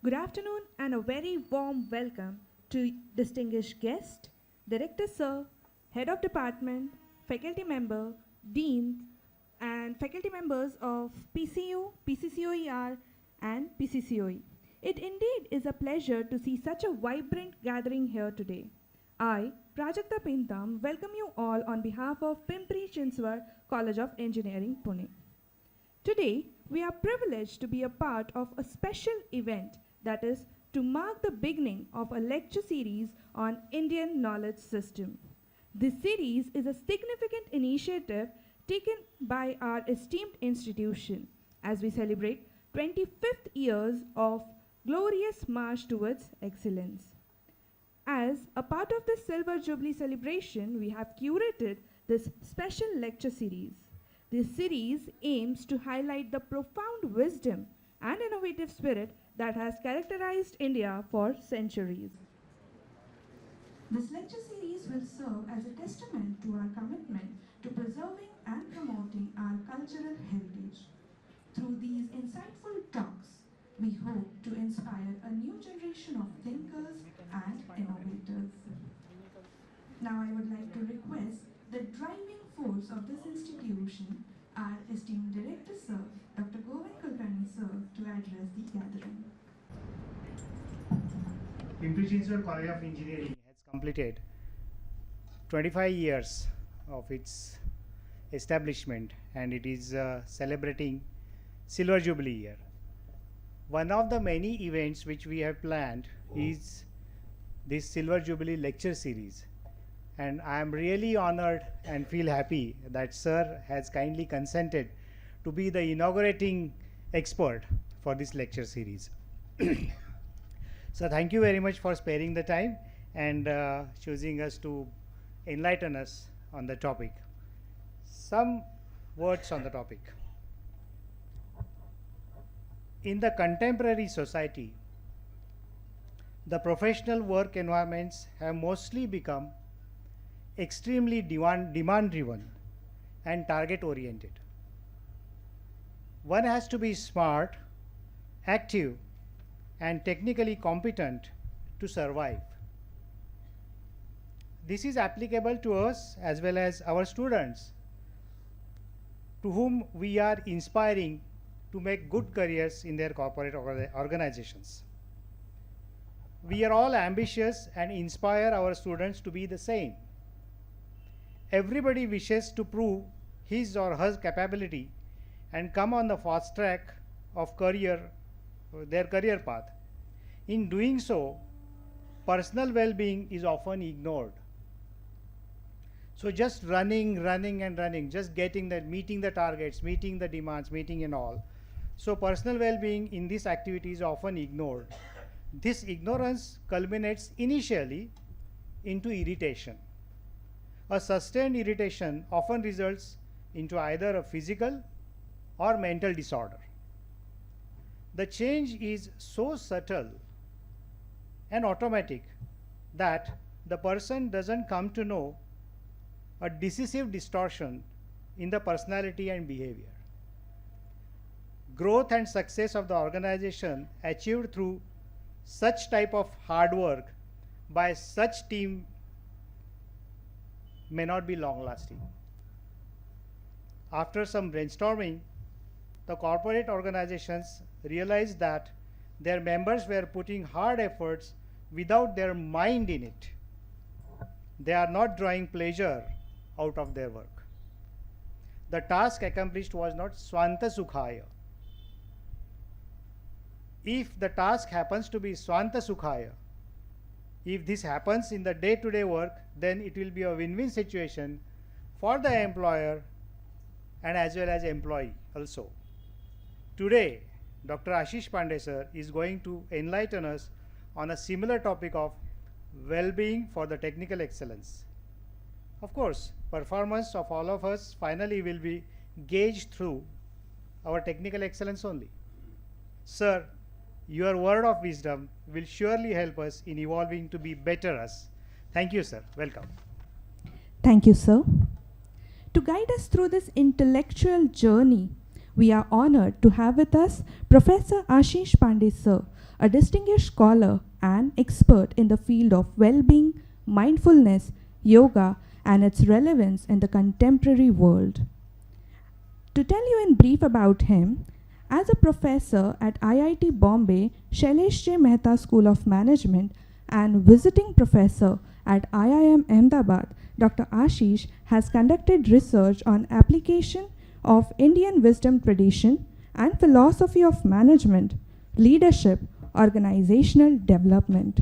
Good afternoon and a very warm welcome to distinguished guest, Director Sir, Head of Department, faculty member, deans, and faculty members of PCU, PCCOER, and PCCOE. It indeed is a pleasure to see such a vibrant gathering here today. I, Prajakta Pintam, welcome you all on behalf of Pimpri Chinchwad College of Engineering, Pune. Today, we are privileged to be a part of a special event that is to mark the beginning of a lecture series on Indian knowledge system. This series is a significant initiative taken by our esteemed institution as we celebrate 25th years of glorious march towards excellence. As a part of this Silver Jubilee celebration, we have curated this special lecture series. This series aims to highlight the profound wisdom and innovative spirit that has characterized India for centuries. This lecture series will serve as a testament to our commitment to preserving and promoting our cultural heritage. Through these insightful talks, we hope to inspire a new generation of thinkers and innovators. Now I would like to request the driving force of this institution, our esteemed Director Sir, Dr. Govind Kulkarni Sir, to address the gathering. Pimpri Chinchwad College of Engineering has completed 25 years of its establishment, and it is celebrating Silver Jubilee year. One of the many events which we have planned is this Silver Jubilee lecture series, and I am really honored and feel happy that Sir has kindly consented to be the inaugurating expert for this lecture series. So thank you very much for sparing the time and choosing us to enlighten us on the topic. Some words on the topic. In the contemporary society, the professional work environments have mostly become extremely demand-driven and target-oriented. One has to be smart, active, and technically competent to survive. This is applicable to us as well as our students, to whom we are inspiring to make good careers in their corporate organizations. We are all ambitious and inspire our students to be the same. Everybody wishes to prove his or her capability and come on the fast track of their career path. In doing so, personal well-being is often ignored. So just running, just meeting the targets, meeting the demands, meeting and all. So personal well-being in this activity is often ignored. This ignorance culminates initially into irritation. A sustained irritation often results into either a physical or mental disorder. The change is so subtle and automatic that the person doesn't come to know a decisive distortion in the personality and behavior. Growth and success of the organization achieved through such type of hard work by such team may not be long lasting. After some brainstorming, the corporate organizations realized that their members were putting hard efforts without their mind in it. They are not drawing pleasure out of their work. The task accomplished was not swanta sukhaya. If the task happens to be swanta sukhaya, if this happens in the day-to-day work, then it will be a win-win situation for the employer and as well as employee also. Today, Dr. Ashish Pandey sir is going to enlighten us on a similar topic of well-being for the technical excellence. Of course, performance of all of us finally will be gauged through our technical excellence only. Sir, your word of wisdom will surely help us in evolving to be better us. Thank you, sir. Welcome. Thank you, sir. To guide us through this intellectual journey, we are honored to have with us Professor Ashish Pandey, sir, a distinguished scholar and expert in the field of well-being, mindfulness, yoga, and its relevance in the contemporary world. To tell you in brief about him, as a professor at IIT Bombay, Shailesh J. Mehta School of Management, and visiting professor at IIM Ahmedabad, Dr. Ashish has conducted research on application of Indian wisdom tradition and philosophy of management, leadership, organizational development.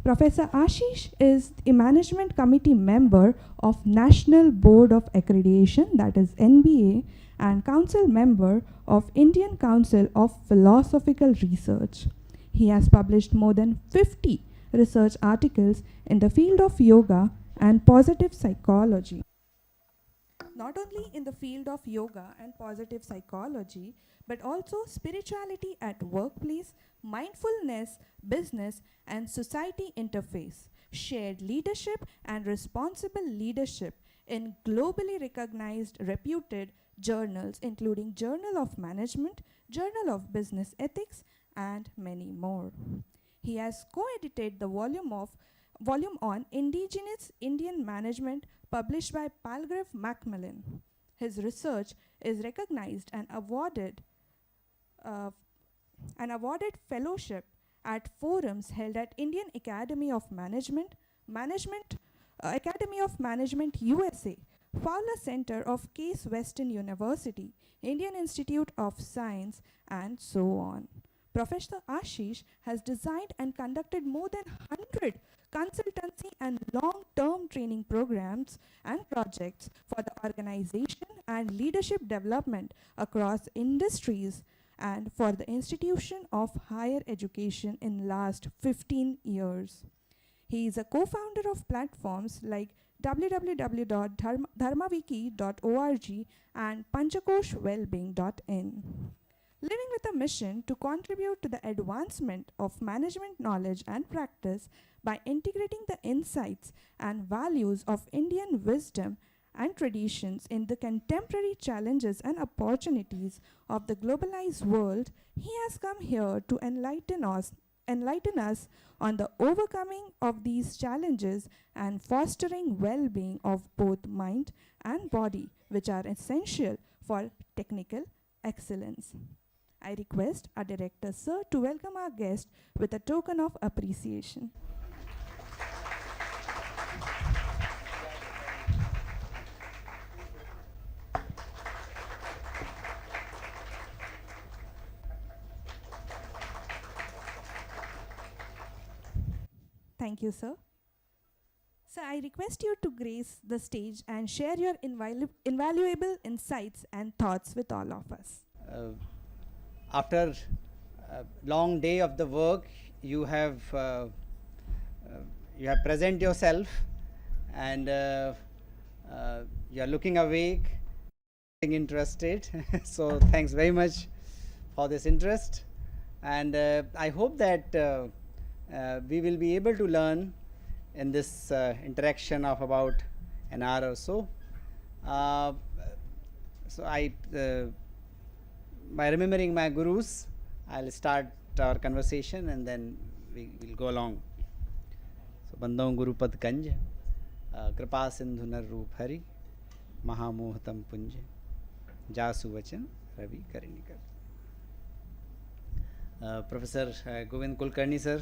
Professor Ashish is a management committee member of National Board of Accreditation, that is NBA, and council member of Indian Council of Philosophical Research. He has published more than 50 research articles in the field of yoga and positive psychology. Not only in the field of yoga and positive psychology, but also spirituality at workplace, mindfulness, business, and society interface, shared leadership and responsible leadership in globally recognized reputed journals including Journal of Management, Journal of Business Ethics, and many more. He has co-edited the volume on Indigenous Indian Management published by Palgrave Macmillan. His research is recognized uh, and awarded fellowship at forums held at Indian Academy of Academy of Management USA, Fowler Center of Case Western University, Indian Institute of Science, and so on. Professor Ashish has designed and conducted more than 100 consultancy and long-term training programs and projects for the organization and leadership development across industries and for the institution of higher education in last 15 years. He is a co-founder of platforms like www.dharmawiki.org and panchakoshwellbeing.in. Living with a mission to contribute to the advancement of management knowledge and practice by integrating the insights and values of Indian wisdom and traditions in the contemporary challenges and opportunities of the globalized world, he has come here to enlighten us on the overcoming of these challenges and fostering well-being of both mind and body, which are essential for technical excellence. I request our director, sir, to welcome our guest with a token of appreciation. Thank you, sir. Sir, I request you to grace the stage and share your invaluable insights and thoughts with all of us. After a long day of the work, you have present yourself, and you are looking awake, interested. So thanks very much for this interest, and I hope that we will be able to learn in this interaction of about an hour or so. By remembering my gurus, I'll start our conversation and then we will go along. So, Bandon Guru Pad Kanj, Kripa Sindhu Nar Roop Hari, Mahamohatam Punj, Jasu Vachan, Ravi Karinikar. Professor Govind Kulkarni sir,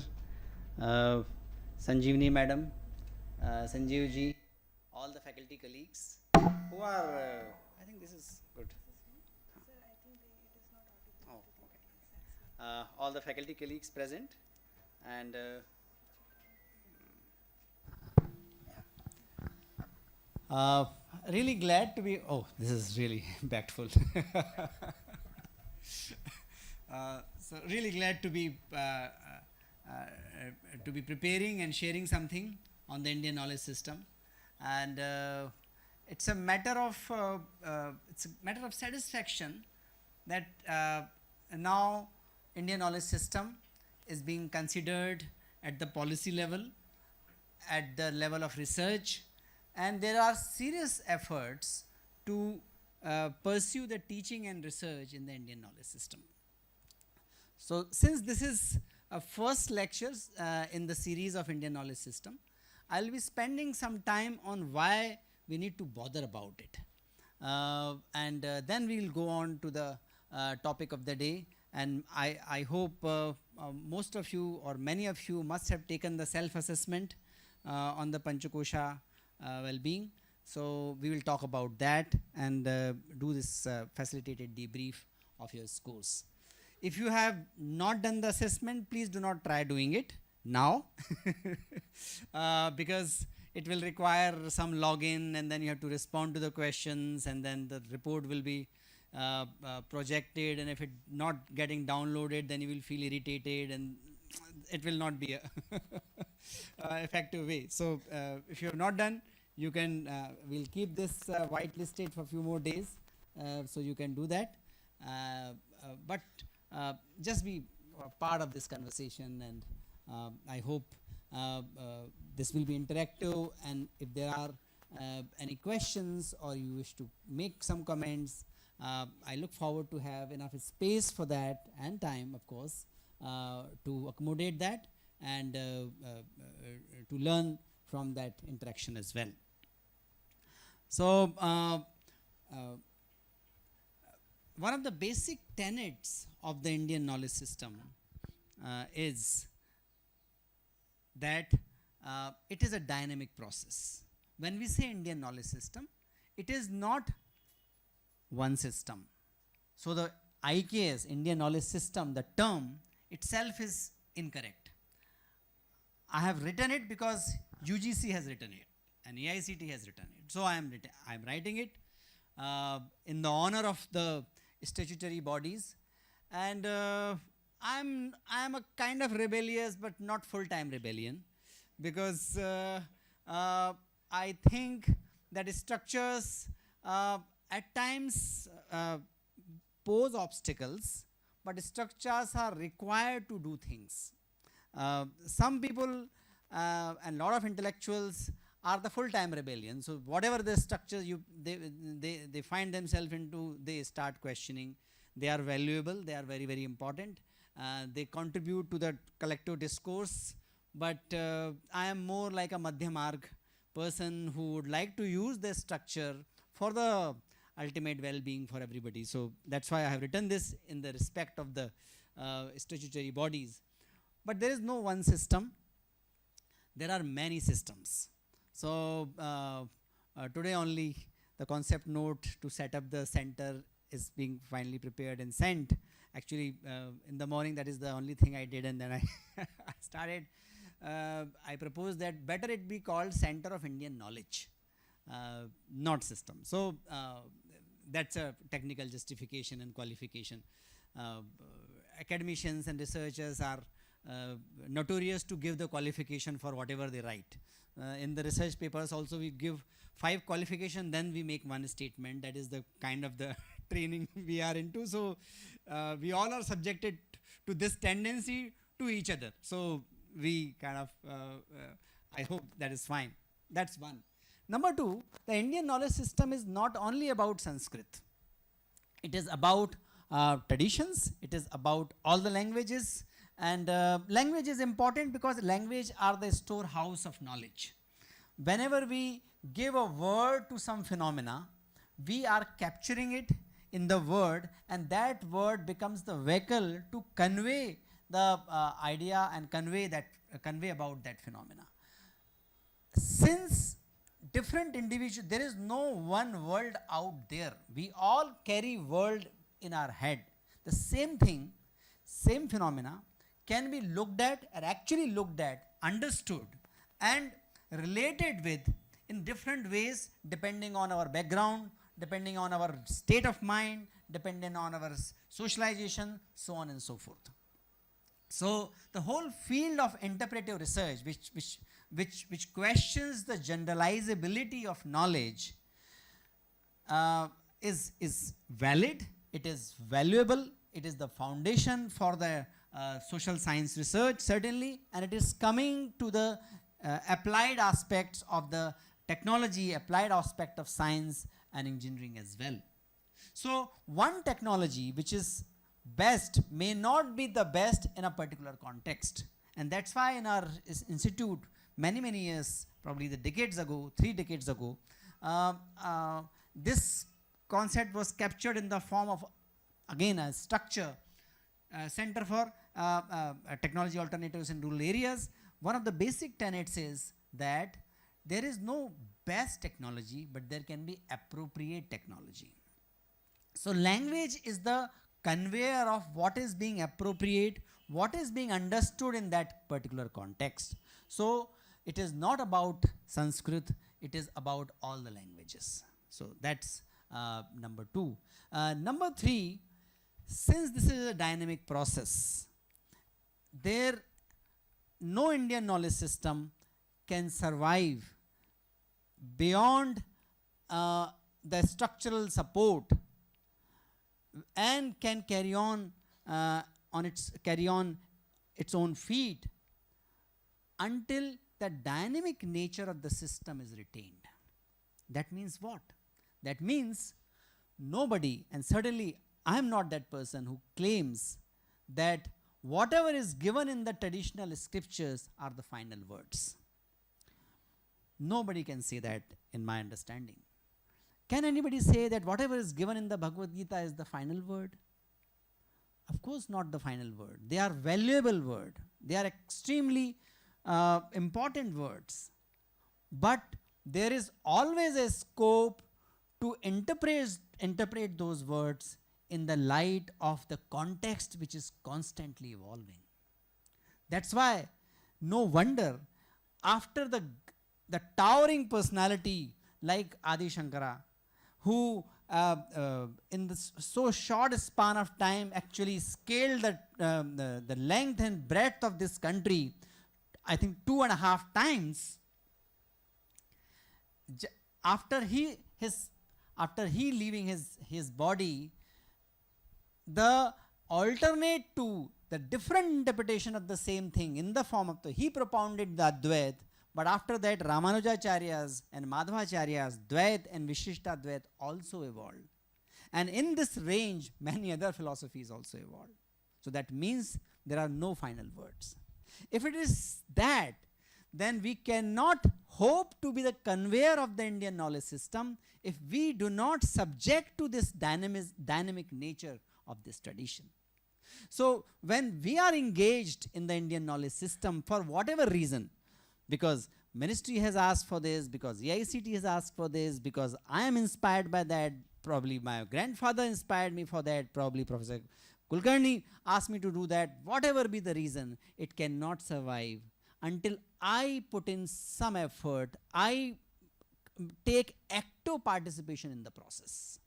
Sanjeevani madam, Sanjeev ji, all the faculty colleagues who are, I think this is good. All the faculty colleagues present, and really glad to be, oh, this is really impactful. So really glad to be preparing and sharing something on the Indian knowledge system, and it's a matter of satisfaction that now Indian knowledge system is being considered at the policy level, at the level of research, and there are serious efforts to pursue the teaching and research in the Indian knowledge system. So since this is first lectures in the series of Indian knowledge system, I'll be spending some time on why we need to bother about it. And then we'll go on to the topic of the day. And I hope most of you or many of you must have taken the self-assessment on the Panchakosha well-being. So we will talk about that and do this facilitated debrief of your scores. If you have not done the assessment, please do not try doing it now because it will require some login and then you have to respond to the questions and then the report will be projected, and if it not getting downloaded then you will feel irritated and it will not be a effective way. So if you have not done, you can we'll keep this whitelisted for a few more days so you can do that, but just be part of this conversation, and I hope this will be interactive, and if there are any questions or you wish to make some comments, I look forward to have enough space for that and time, of course, to accommodate that and to learn from that interaction as well. So one of the basic tenets of the Indian knowledge system is that it is a dynamic process. When we say Indian knowledge system, it is not one system. So the IKS, Indian knowledge system, the term itself is incorrect. I have written it because UGC has written it and AICT has written it. So I am writing it in the honor of the statutory bodies, and I am a kind of rebellious but not full-time rebellion, because I think that structures at times pose obstacles, but structures are required to do things. Some people and lot of intellectuals are the full-time rebellion. So whatever the structures they find themselves into, they start questioning. They are valuable. They are very, very important. They contribute to the collective discourse. But I am more like a Madhya Marg person who would like to use the structure for the ultimate well-being for everybody. So that's why I have written this in the respect of the statutory bodies. But there is no one system. There are many systems. So today only the concept note to set up the center is being finally prepared and sent. Actually, in the morning, that is the only thing I did, and then I I started. I proposed that better it be called Center of Indian Knowledge, not system. So that's a technical justification and qualification. Academicians and researchers are notorious to give the qualification for whatever they write. In the research papers also we give 5 qualification, then we make one statement. That is the kind of the training we are into. So we all are subjected to this tendency to each other. So we kind of, I hope that is fine. That's one. Number 2, the Indian knowledge system is not only about Sanskrit. It is about traditions. It is about all the languages. And language is important because language are the storehouse of knowledge. Whenever we give a word to some phenomena, we are capturing it in the word, and that word becomes the vehicle to convey the idea and convey about that phenomena. Since different individuals, there is no one world out there. We all carry world in our head. The same thing, same phenomena can be looked at, or actually looked at, understood and related with in different ways depending on our background, depending on our state of mind, depending on our socialization, so on and so forth. So the whole field of interpretive research, which questions the generalizability of knowledge, is valid. It is valuable. It is the foundation for the social science research, certainly, and it is coming to the applied aspects of the technology, applied aspect of science and engineering as well. So one technology which is best may not be the best in a particular context. And that's why in our institute, many years, probably the decades ago, 3 decades ago, this concept was captured in the form of, again, a structure, Center for Technology Alternatives in Rural Areas. One of the basic tenets is that there is no best technology, but there can be appropriate technology. So language is the conveyor of what is being appropriate, what is being understood in that particular context. So it is not about Sanskrit, it is about all the languages. So that's number 2. Number 3, since this is a dynamic process, no Indian knowledge system can survive beyond the structural support and can carry on its own feet until the dynamic nature of the system is retained. That means what? That means nobody, and certainly I am not that person who claims that whatever is given in the traditional scriptures are the final words. Nobody can say that in my understanding. Can anybody say that whatever is given in the Bhagavad Gita is the final word? Of course not the final word. They are valuable words. They are extremely important words. But there is always a scope to interpret those words in the light of the context which is constantly evolving. That's why no wonder after the towering personality like Adi Shankara, who in this so short span of time actually scaled the length and breadth of this country, I think 2.5 times. After he leaving his body, the alternate to the different interpretation of the same thing in the form of he propounded the Advait, but after that Ramanujacharyas and Madhvacharyas, Dvait and Vishishtadvait also evolved. And in this range, many other philosophies also evolved. So that means there are no final words. If it is that, then we cannot hope to be the conveyor of the Indian knowledge system if we do not subject to this dynamic nature of this tradition. So when we are engaged in the Indian knowledge system for whatever reason, because ministry has asked for this, because EICT has asked for this, because I am inspired by that, probably my grandfather inspired me for that, probably Professor Kulkarni asked me to do that, whatever be the reason, it cannot survive until I put in some effort, I take active participation in the process.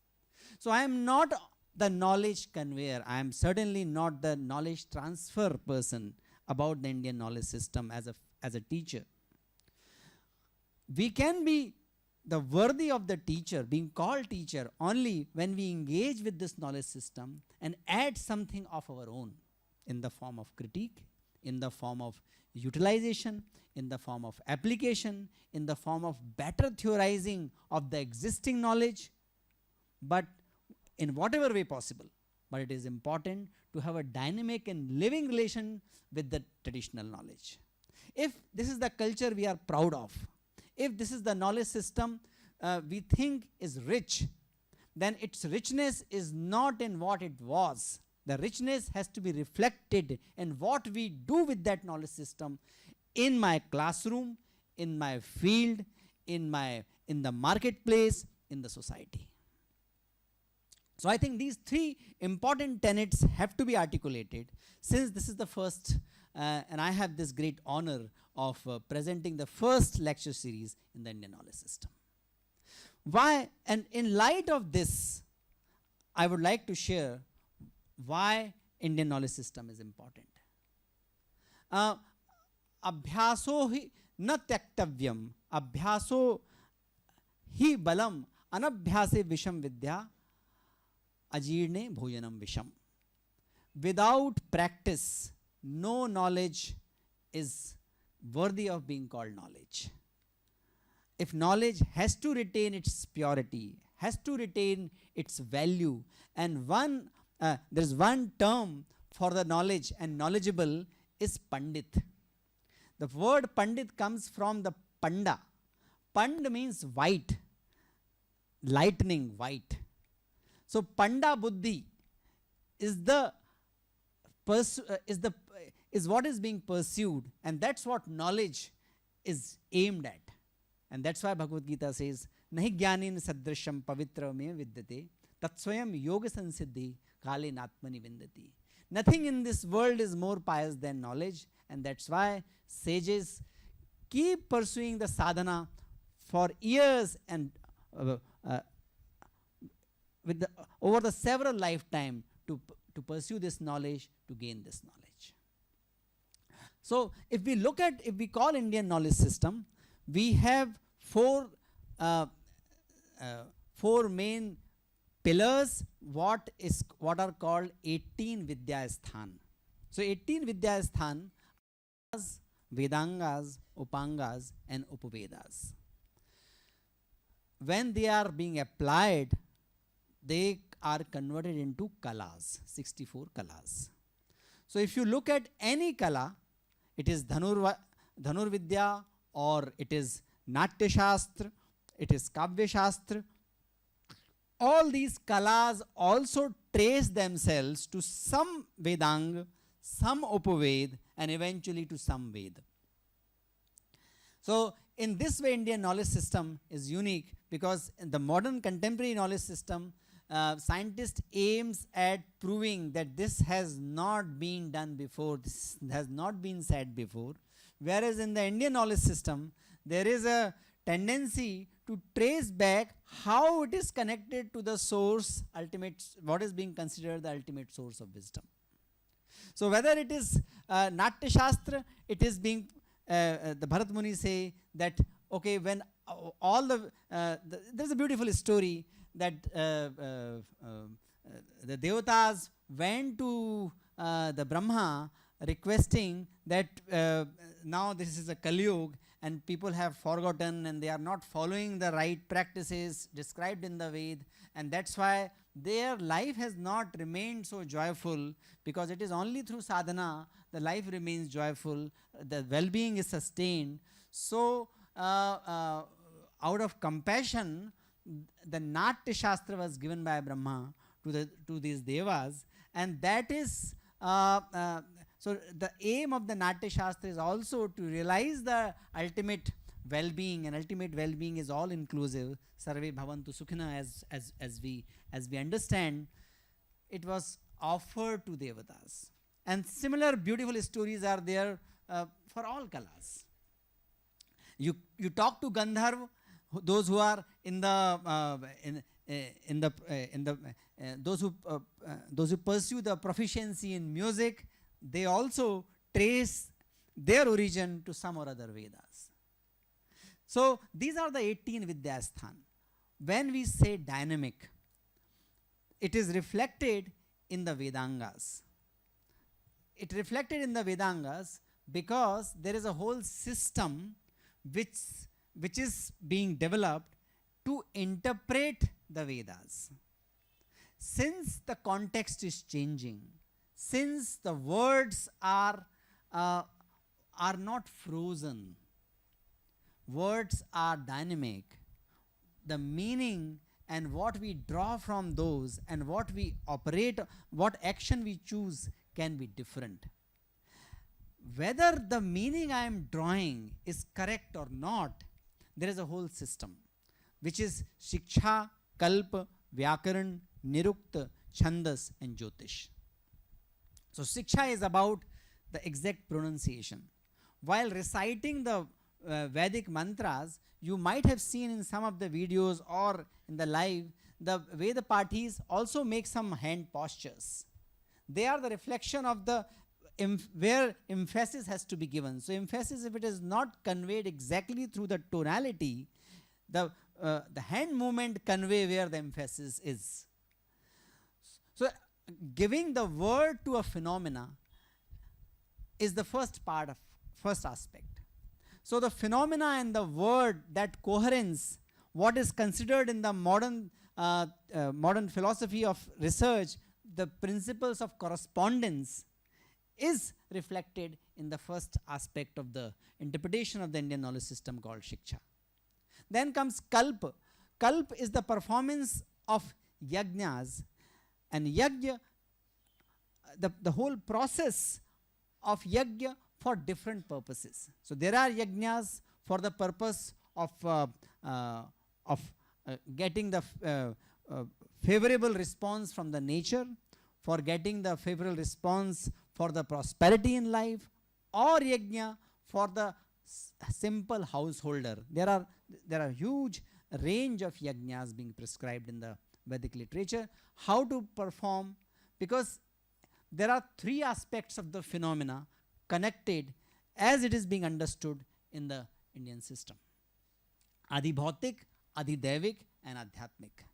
So I am not the knowledge conveyor, I am certainly not the knowledge transfer person about the Indian knowledge system as a teacher. We can be the worthy of the teacher, being called teacher, only when we engage with this knowledge system and add something of our own in the form of critique, in the form of utilization, in the form of application, in the form of better theorizing of the existing knowledge, but in whatever way possible. But it is important to have a dynamic and living relation with the traditional knowledge. If this is the culture we are proud of, if this is the knowledge system we think is rich, then its richness is not in what it was. The richness has to be reflected in what we do with that knowledge system in my classroom, in my field, in the marketplace, in the society. So I think these 3 important tenets have to be articulated. Since this is the first, and I have this great honor of presenting the first lecture series in the Indian knowledge system. Why? And in light of this, I would like to share why Indian knowledge system is important. Abhyaso hi na tyaktavyam, abhyaso hi balam, anabhyase visham vidya, ajirne bhojanam visham. Without practice, no knowledge is worthy of being called knowledge. If knowledge has to retain its purity, has to retain its value, and one there is one term for the knowledge and knowledgeable is Pandit. The word Pandit comes from the Panda. Pand means white, lightning, white. So Panda Buddhi is the is what is being pursued, and that's what knowledge is aimed at. And that's why Bhagavad Gita says, Nahi jnanin sadrishyam pavitra me vidyate tatsvayam yoga sansiddhi kale natmani vindati. Nothing in this world is more pious than knowledge, and that's why sages keep pursuing the sadhana for years and over the several lifetime to pursue this knowledge, to gain this knowledge. So if we call Indian knowledge system, we have four main pillars, what are called 18 Vidya Sthan. So 18 Vidya Sthan are Vedangas, Upangas and Upavedas. When they are being applied, they are converted into kalas, 64 kalas. So if you look at any kala, it is Dhanur Vidya, or it is Natya Shastra, it is Kavya Shastra. All these kalas also trace themselves to some Vedang, some Upaved, and eventually to some Ved. So in this way, Indian knowledge system is unique, because in the modern contemporary knowledge system, scientist aims at proving that this has not been done before, this has not been said before. Whereas in the Indian knowledge system, there is a tendency to trace back how it is connected to the source, ultimate, what is being considered the ultimate source of wisdom. So whether it is Natya Shastra, it is being, the Bharat Muni say that, okay, when all there's a beautiful story that the Devatas went to the Brahma requesting that now this is a Kali Yuga and people have forgotten and they are not following the right practices described in the Ved, and that's why their life has not remained so joyful, because it is only through sadhana the life remains joyful, the well-being is sustained. So out of compassion, the Natya Shastra was given by Brahma to these devas, and that is so the aim of the Natya Shastra is also to realize the ultimate well-being, and ultimate well-being is all inclusive. Sarve bhavantu sukhina, as we understand, it was offered to devatas. And similar beautiful stories are there for all kalas. You talk to Gandharv, those who are those who pursue the proficiency in music, they also trace their origin to some or other Vedas. So these are the 18 Vidyasthan. When we say dynamic, it is reflected in the Vedangas. It reflected in the Vedangas because there is a whole system which is being developed to interpret the Vedas. Since the context is changing, since the words are not frozen, words are dynamic, the meaning and what we draw from those and what we operate, what action we choose can be different. Whether the meaning I am drawing is correct or not, there is a whole system, which is Shiksha, Kalpa, Vyakaran, Nirukta, Chandas and Jyotish. So Shiksha is about the exact pronunciation. While reciting the Vedic mantras, you might have seen in some of the videos or in the live, the Veda Pathis also make some hand postures. They are the reflection of the where emphasis has to be given. So emphasis, if it is not conveyed exactly through the tonality, the hand movement convey where the emphasis is. So giving the word to a phenomena is the first aspect. So the phenomena and the word, that coherence, what is considered in the modern philosophy of research, the principles of correspondence is reflected in the first aspect of the interpretation of the Indian knowledge system called Shiksha. Then comes Kalp. Kalp is the performance of yajnas, and yajna, the whole process of yajna for different purposes. So there are yajnas for the purpose of getting the favorable response from the nature, for getting the favorable response for the prosperity in life, or yajna for the simple householder. There are huge range of yajnas being prescribed in the Vedic literature. How to perform, because there are three aspects of the phenomena connected as it is being understood in the Indian system: Adhibhautik, Adhidevik, and Adhyatmik.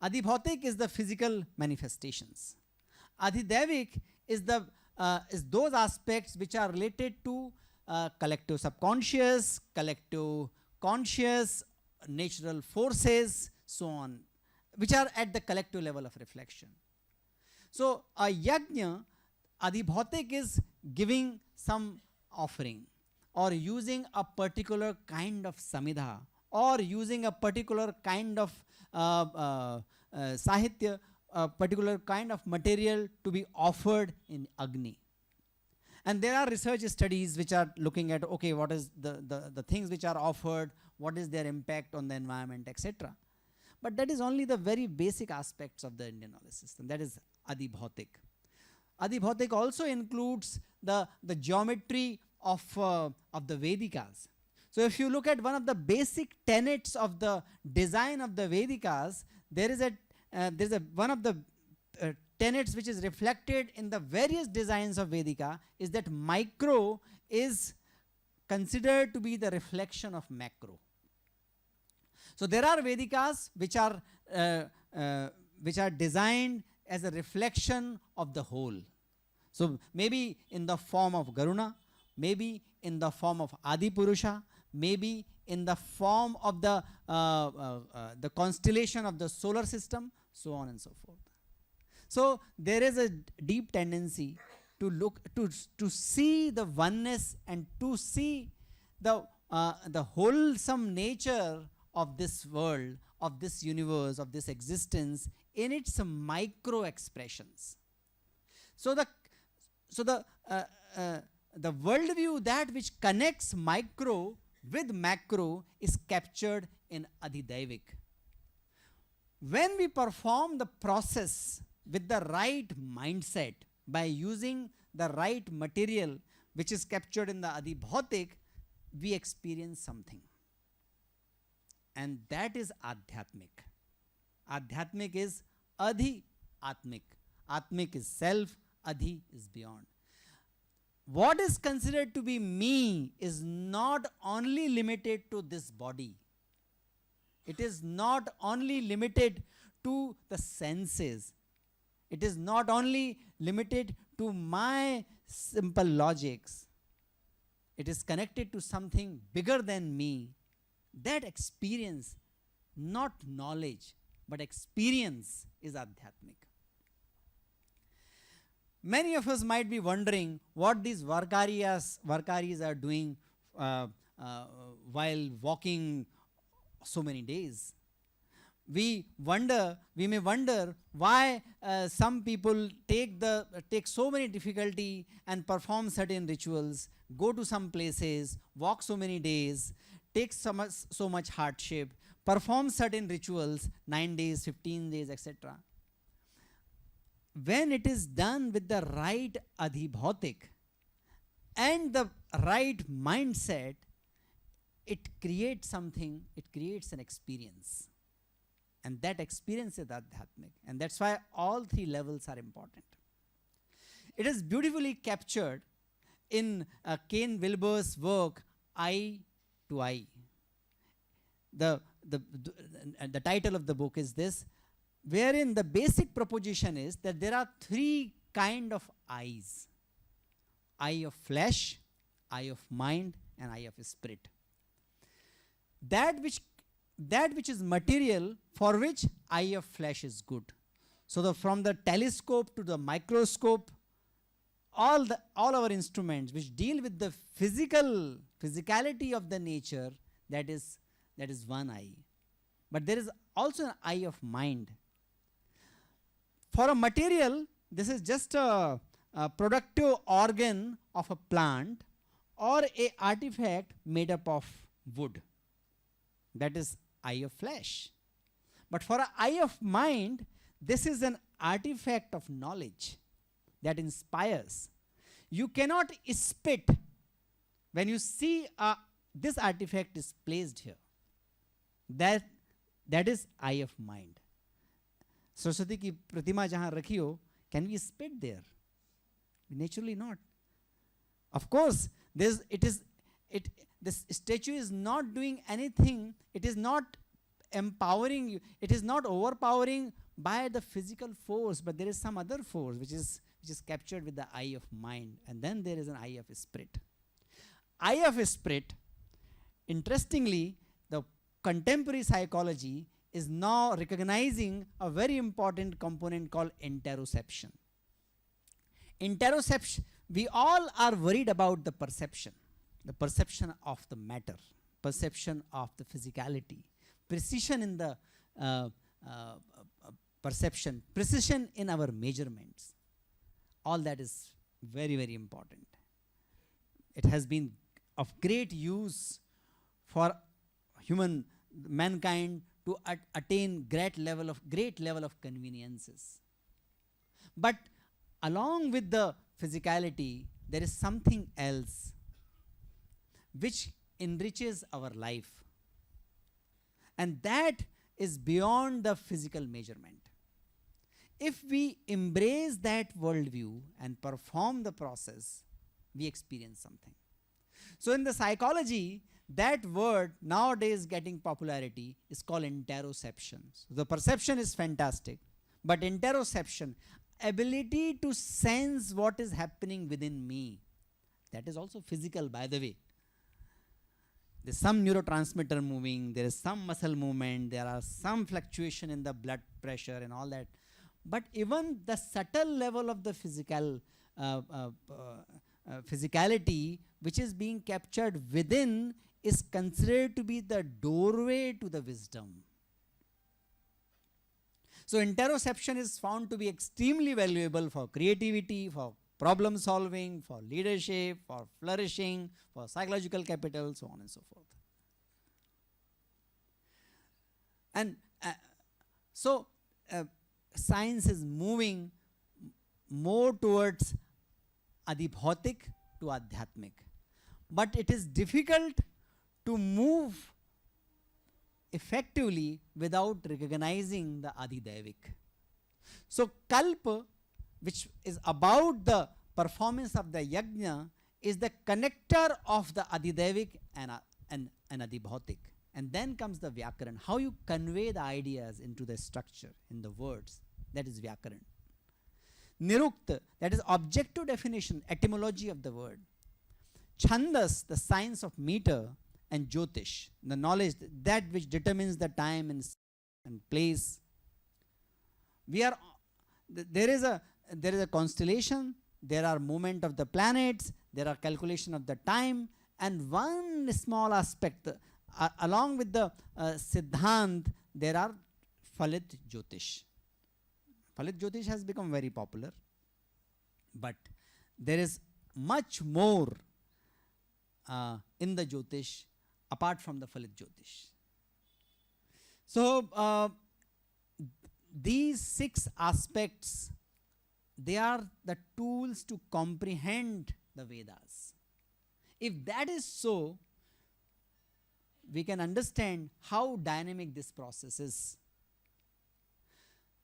Adhibhautik is the physical manifestations. Adhidevik is those aspects which are related to collective subconscious, collective conscious, natural forces, so on, which are at the collective level of reflection. So a yajna, Adhibhautik, is giving some offering, or using a particular kind of samidha, or using a particular kind of sahitya, a particular kind of material to be offered in Agni. And there are research studies which are looking at, okay, what is the things which are offered, what is their impact on the environment, etc. But that is only the very basic aspects of the Indian knowledge system. That is Adhibhautik. Adhibhautik also includes the geometry of the Vedikas. So if you look at one of the basic tenets of the design of the Vedikas, there is one of the tenets which is reflected in the various designs of Vedika, is that micro is considered to be the reflection of macro. So there are Vedikas which are designed as a reflection of the whole. So maybe in the form of Garuna, maybe in the form of Adi Purusha, maybe in the form of the constellation of the solar system, so on and so forth. So there is a deep tendency to look to see the oneness and to see the wholesome nature of this world, of this universe, of this existence in its micro expressions. So the worldview, that which connects micro with macro, is captured in Adhidevik. When we perform the process with the right mindset, by using the right material which is captured in the Adhibhautik, we experience something. And that is Adhyatmik. Adhyatmik is Adhi-Atmik. Atmik is self, Adhi is beyond. What is considered to be me is not only limited to this body. It is not only limited to the senses. It is not only limited to my simple logics. It is connected to something bigger than me. That experience, not knowledge, but experience, is Adhyatmik. Many of us might be wondering what these Varkaris are doing while walking so many days. We may wonder why some people take so many difficulty and perform certain rituals, go to some places, walk so many days, take so much hardship, perform certain rituals, 9 days, 15 days, etc. When it is done with the right Adhibhautik and the right mindset, it creates something, it creates an experience. And that experience is Adhyatmik. And that's why all three levels are important. It is beautifully captured in Kane Wilber's work, Eye to Eye. The title of the book is this, wherein the basic proposition is that there are three kind of eyes: eye of flesh, eye of mind, and eye of spirit. That which is material, for which eye of flesh is good. So from the telescope to the microscope, all our instruments which deal with the physicality of the nature, that is one eye. But there is also an eye of mind. For a material, this is just a productive organ of a plant or a artifact made up of wood. That is eye of flesh. But for an eye of mind, this is an artifact of knowledge that inspires. You cannot spit when you see this artifact is placed here. That is eye of mind. Saraswati की प्रतिमा जहाँ रखी हो, can we spit there? Naturally not. Of course, this statue is not doing anything. It is not empowering you. It is not overpowering by the physical force, but there is some other force which is captured with the eye of mind, and then there is an eye of spirit. Eye of spirit, interestingly, the contemporary psychology is now recognizing a very important component called interoception. Interoception, we all are worried about the perception of the matter, perception of the physicality, precision in the perception, precision in our measurements. All that is very, very important. It has been of great use for mankind to attain great level of conveniences. But along with the physicality, there is something else which enriches our life, and that is beyond the physical measurement. If we embrace that worldview and perform the process, we experience something. So in the psychology, that word nowadays getting popularity is called interoception. So the perception is fantastic, but interoception, ability to sense what is happening within me, that is also physical, by the way. There's some neurotransmitter moving, there is some muscle movement, there are some fluctuation in the blood pressure and all that. But even the subtle level of the physicality which is being captured within is considered to be the doorway to the wisdom. So interoception is found to be extremely valuable for creativity, for problem solving, for leadership, for flourishing, for psychological capital, so on and so forth. And science is moving more towards adibhautik to adhyatmik. But it is difficult to move effectively without recognizing the adidevik. So kalpa, which is about the performance of the yajna, is the connector of the adidevik and adibhautik. And then comes the vyakaran, how you convey the ideas into the structure, in the words, that is vyakaran. Nirukta, that is objective definition, etymology of the word. Chandas, the science of meter, and Jyotish, the knowledge that which determines the time and place. There is a constellation, there are movement of the planets, there are calculation of the time, and one small aspect, along with the Siddhant, there are Phalit Jyotish. Phalit Jyotish has become very popular, but there is much more in the Jyotish apart from the Phalit Jyotish. So these 6 aspects, they are the tools to comprehend the Vedas. If that is so, we can understand how dynamic this process is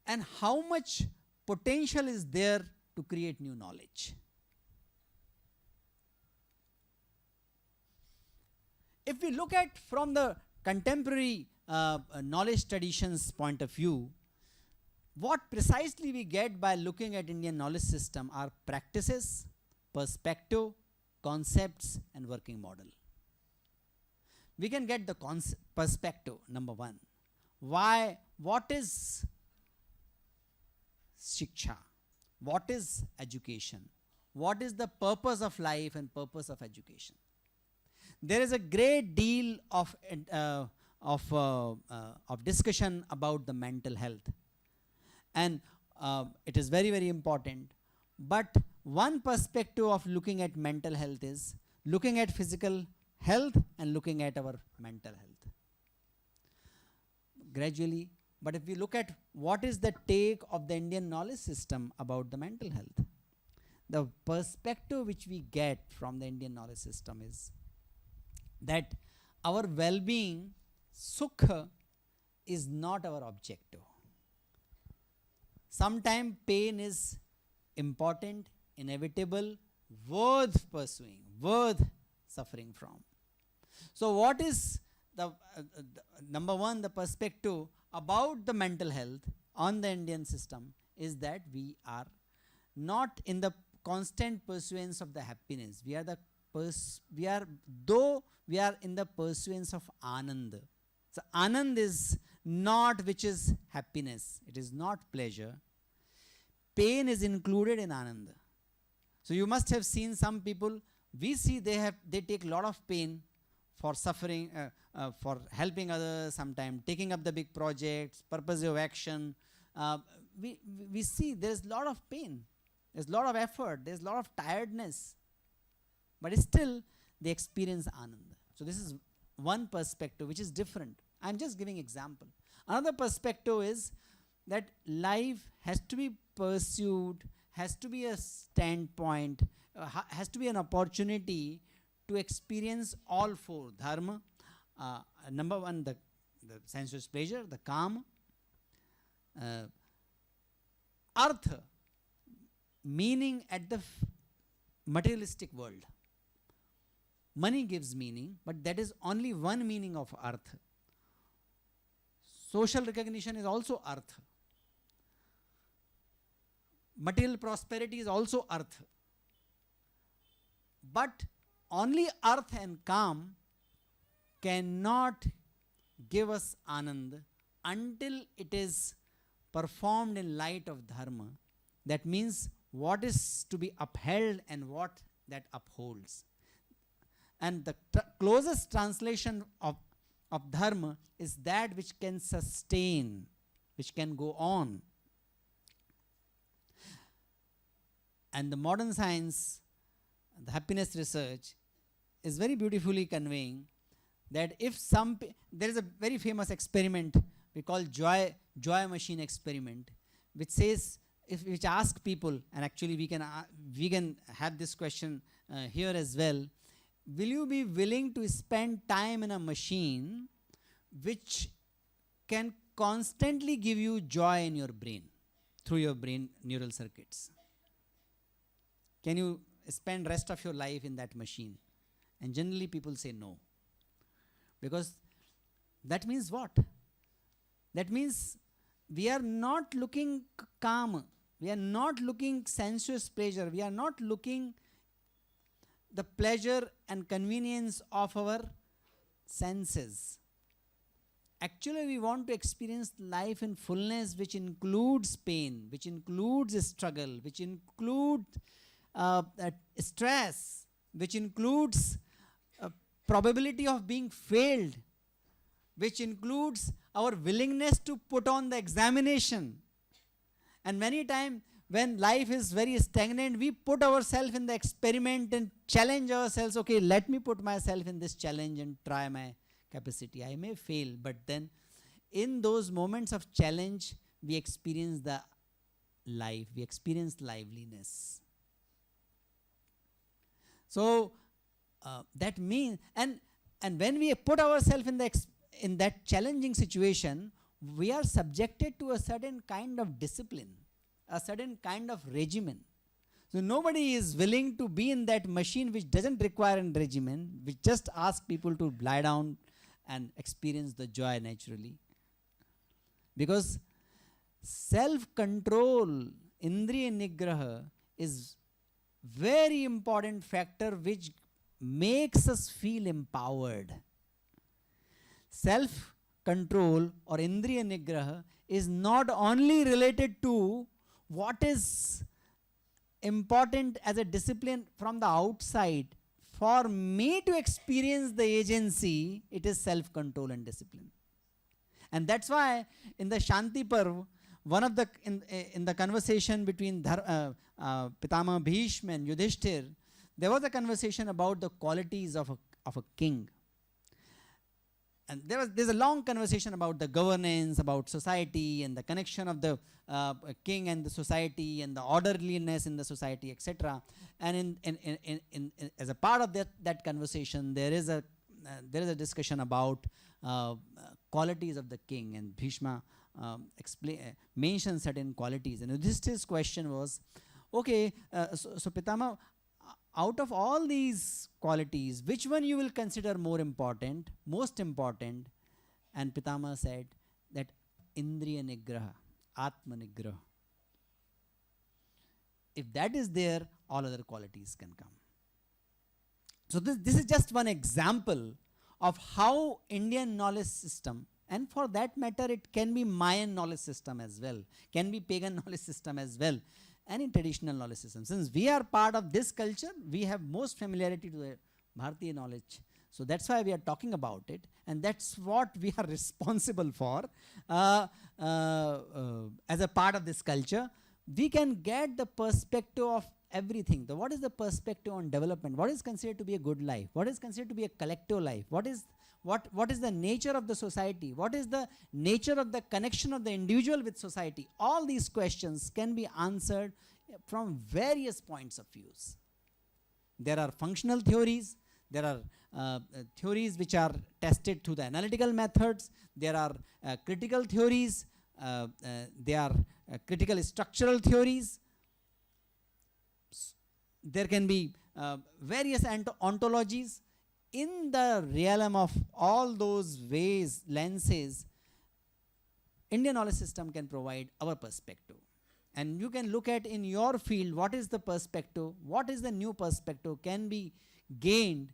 and how much potential is there to create new knowledge. If we look at from the contemporary knowledge traditions point of view, what precisely we get by looking at Indian knowledge system are practices, perspective, concepts, and working model. We can get the perspective, number one. What is shiksha? What is education? What is the purpose of life and purpose of education? There is a great deal of discussion about the mental health, and it is very, very important. But one perspective of looking at mental health is looking at physical health and looking at our mental health gradually. But if we look at what is the take of the Indian knowledge system about the mental health, the perspective which we get from the Indian knowledge system is that our well-being, sukha, is not our objective. Sometimes pain is important, inevitable, worth pursuing, worth suffering from. So what is the number one, the perspective about the mental health on the Indian system is that we are not in the constant pursuance of the happiness. We are though we are in the pursuance of anand. So anand is not which is happiness. It is not pleasure. Pain is included in anand. So you must have seen some people, we see they take a lot of pain for suffering, for helping others, sometimes taking up the big projects, purposive action. We see there's a lot of pain, there's a lot of effort, there's a lot of tiredness, but still they experience anand. So this is one perspective which is different. I'm just giving example. Another perspective is that life has to be pursued, has to be a standpoint, has to be an opportunity to experience all four. Dharma, number one, the sensuous pleasure, the kama, artha, meaning at the materialistic world. Money gives meaning, but that is only one meaning of artha. Social recognition is also artha. Material prosperity is also artha. But only artha and kam cannot give us anand until it is performed in light of dharma. That means what is to be upheld and what that upholds. And the closest translation of dharma is that which can sustain, which can go on. And the modern science, the happiness research, is very beautifully conveying that if there is a very famous experiment we call joy machine experiment, which says, which asks people, and actually we can have this question here as well. Will you be willing to spend time in a machine which can constantly give you joy in your brain, through your brain neural circuits? Can you spend rest of your life in that machine? And generally people say no. Because that means what? That means we are not looking calm. We are not looking sensuous pleasure. We are not looking the pleasure and convenience of our senses. Actually, we want to experience life in fullness, which includes pain, which includes struggle, which includes stress, which includes probability of being failed, which includes our willingness to put on the examination. And many times when life is very stagnant, we put ourselves in the experiment and challenge ourselves. Okay, let me put myself in this challenge and try my capacity. I may fail, but then in those moments of challenge, we experience the life, we experience liveliness. So that means, and when we put ourselves in that challenging situation, we are subjected to a certain kind of discipline, a certain kind of regimen. So nobody is willing to be in that machine which doesn't require a regimen, which just asks people to lie down and experience the joy naturally. Because self-control, indriya nigraha, is very important factor which makes us feel empowered. Self-control or indriya nigraha is not only related to what is important as a discipline from the outside, for me to experience the agency, it is self-control and discipline. And that's why in the Shanti Parv, one of the in the conversation between Pitama Bhishma and Yudhishthir, there was a conversation about the qualities of a king. And there's a long conversation about the governance, about society, and the connection of the king and the society, and the orderliness in the society, etc. And as a part of that conversation, there is a discussion about qualities of the king, and Bhishma mentions certain qualities. And Yudhishthir's question was, okay, so Pitama, out of all these qualities, which one you will consider most important? And Pitama said that Indriya Nigraha, Atma Nigraha. If that is there, all other qualities can come. So this is just one example of how Indian knowledge system, and for that matter it can be Mayan knowledge system as well, can be pagan knowledge system as well, any traditional knowledge system. Since we are part of this culture, we have most familiarity to the Bharatiya knowledge. So that's why we are talking about it, and that's what we are responsible for as a part of this culture. We can get the perspective of everything. What is the perspective on development? What is considered to be a good life? What is considered to be a collective life? What is the nature of the society? What is the nature of the connection of the individual with society? All these questions can be answered from various points of views. There are functional theories. There are theories which are tested through the analytical methods. There are critical theories. There are critical structural theories. There can be various ontologies. In the realm of all those ways, lenses, Indian knowledge system can provide our perspective. And you can look at in your field, what is the perspective, what is the new perspective can be gained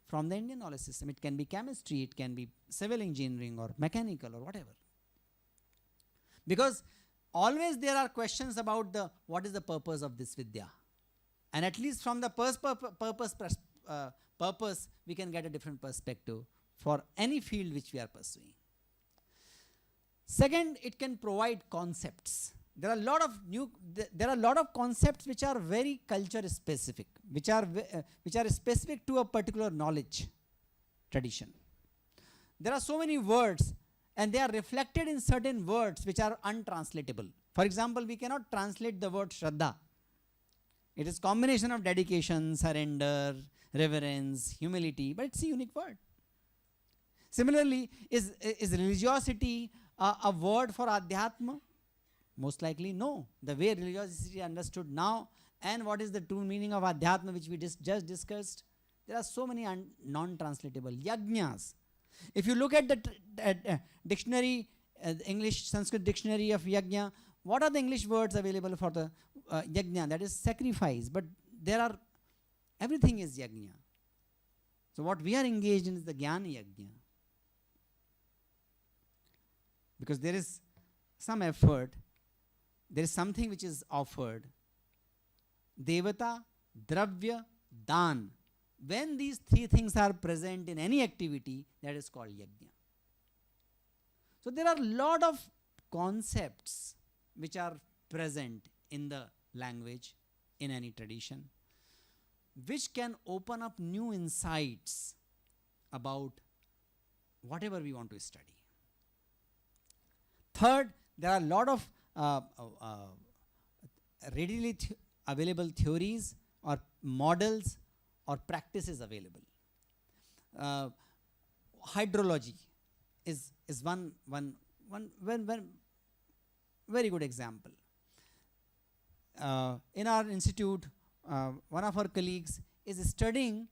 from the Indian knowledge system. It can be chemistry, it can be civil engineering or mechanical or whatever. Because always there are questions about what is the purpose of this Vidya. And at least from the purpose, we can get a different perspective for any field which we are pursuing. Second, it can provide concepts. There are a lot of concepts which are very culture specific, which are specific to a particular knowledge tradition. There are so many words, and they are reflected in certain words which are untranslatable. For example, we cannot translate the word Shraddha. It is combination of dedication, surrender, reverence, humility, but it's a unique word. Similarly, is religiosity a word for Adhyatma? Most likely no. The way religiosity is understood now, and what is the true meaning of Adhyatma, which we just discussed, there are so many non-translatable. Yajnas. If you look at the dictionary, English Sanskrit dictionary of Yajna, what are the English words available for the Yajna? That is sacrifice. But everything is Yajna. So what we are engaged in is the Jnana Yajna. Because there is some effort, there is something which is offered. Devata, Dravya, Dan. When these three things are present in any activity, that is called Yajna. So there are a lot of concepts which are present in the language, in any tradition, which can open up new insights about whatever we want to study. Third, there are a lot of readily available theories or models or practices available. Hydrology is one very good example. In our institute, one of our colleagues is studying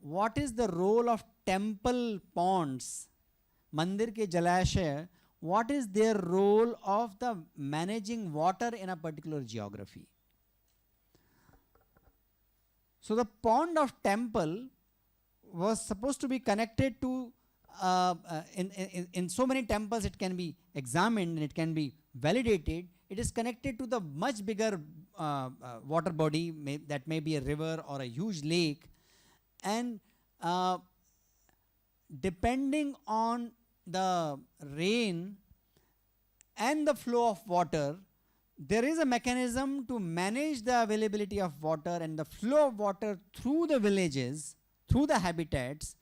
what is the role of temple ponds, mandir ke jalashaya, what is their role of the managing water in a particular geography. So the pond of temple was supposed to be connected to, in so many temples it can be examined and it can be validated. it is connected to the much bigger water body, that may be a river or a huge lake, and depending on the rain and the flow of water, there is a mechanism to manage the availability of water and the flow of water through the villages, through the habitats,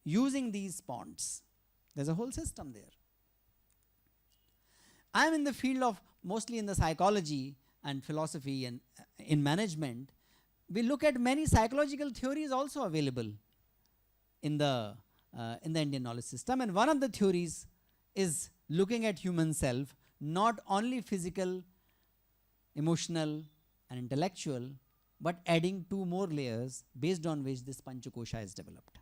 using these ponds. There's a whole system there. I am in the field of mostly in the psychology and philosophy and in management. We look at many psychological theories also available in the Indian knowledge system, and one of the theories is looking at human self, not only physical, emotional and intellectual, but adding 2 more layers based on which this Panchakosha is developed.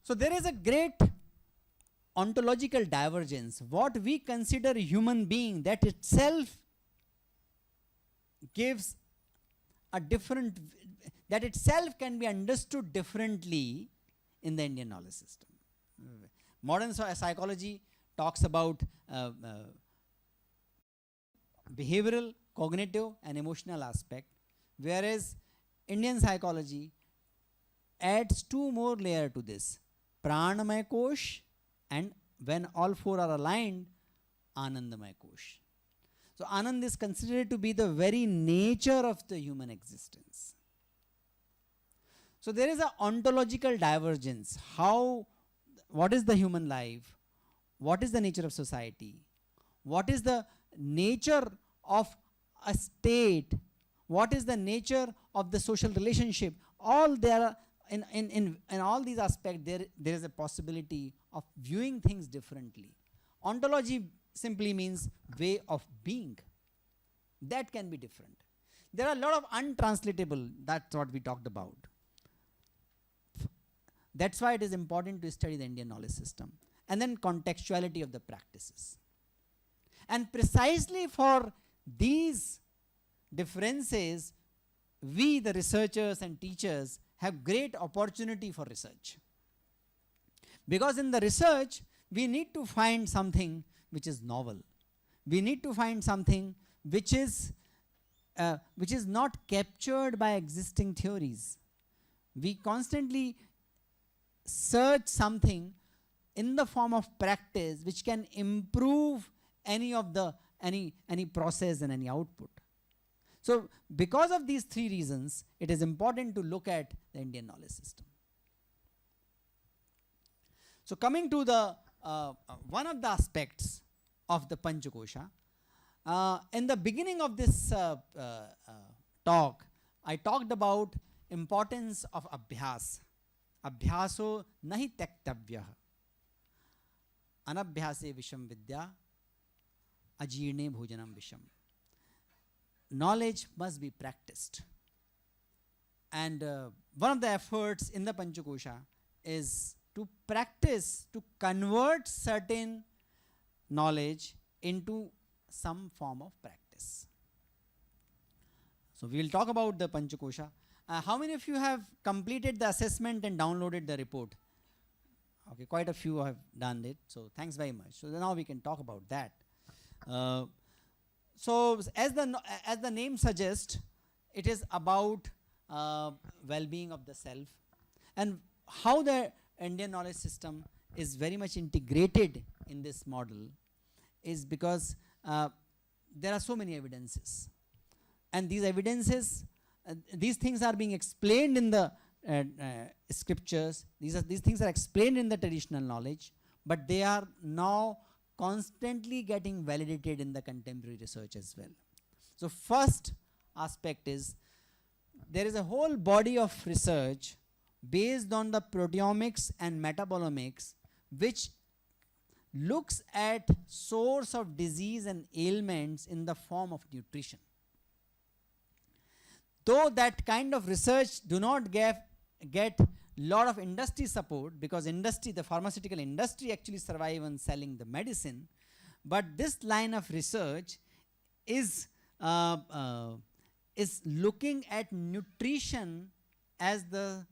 So there is a great ontological divergence. What we consider a human being, that itself gives a different, that itself can be understood differently in the Indian knowledge system. Modern psychology talks about behavioral, cognitive and emotional aspect, whereas Indian psychology adds 2 more layers to this, Pranamaya Kosh, and when all 4 are aligned, Anandamaya Kosh. So Anand is considered to be the very nature of the human existence. So there is an ontological divergence. What is the human life? What is the nature of society? What is the nature of a state? What is the nature of the social relationship? All there in all these aspects, there is a possibility of viewing things differently. Ontology simply means way of being. That can be different. There are a lot of untranslatable, that's what we talked about. That's why it is important to study the Indian knowledge system. And then contextuality of the practices. And precisely for these differences, we, the researchers and teachers, have great opportunity for research. Because in the research, we need to find something which is novel. We need to find something which is not captured by existing theories. We constantly search something in the form of practice which can improve any process and any output. So because of these 3 reasons, it is important to look at the Indian knowledge system. So coming to the one of the aspects of the Panchakosha, in the beginning of this talk, I talked about importance of abhyas. Abhyaso nahi tyaktavya. Anabhyase visham vidya. Ajirne bhojanam visham. Knowledge must be practiced. And one of the efforts in the Panchakosha is to practice, to convert certain knowledge into some form of practice. So we will talk about the Panchakosha. How many of you have completed the assessment and downloaded the report? Okay, quite a few have done it. So thanks very much. So now we can talk about that. So as the name suggests, it is about well-being of the self, and how the Indian knowledge system is very much integrated in this model is because there are so many evidences, and these evidences, these things are being explained in the scriptures. These things are explained in the traditional knowledge, but they are now constantly getting validated in the contemporary research as well. So first aspect is there is a whole body of research based on the proteomics and metabolomics which looks at source of disease and ailments in the form of nutrition. Though that kind of research do not get lot of industry support, because the pharmaceutical industry actually survive on selling the medicine, but this line of research is looking at nutrition as the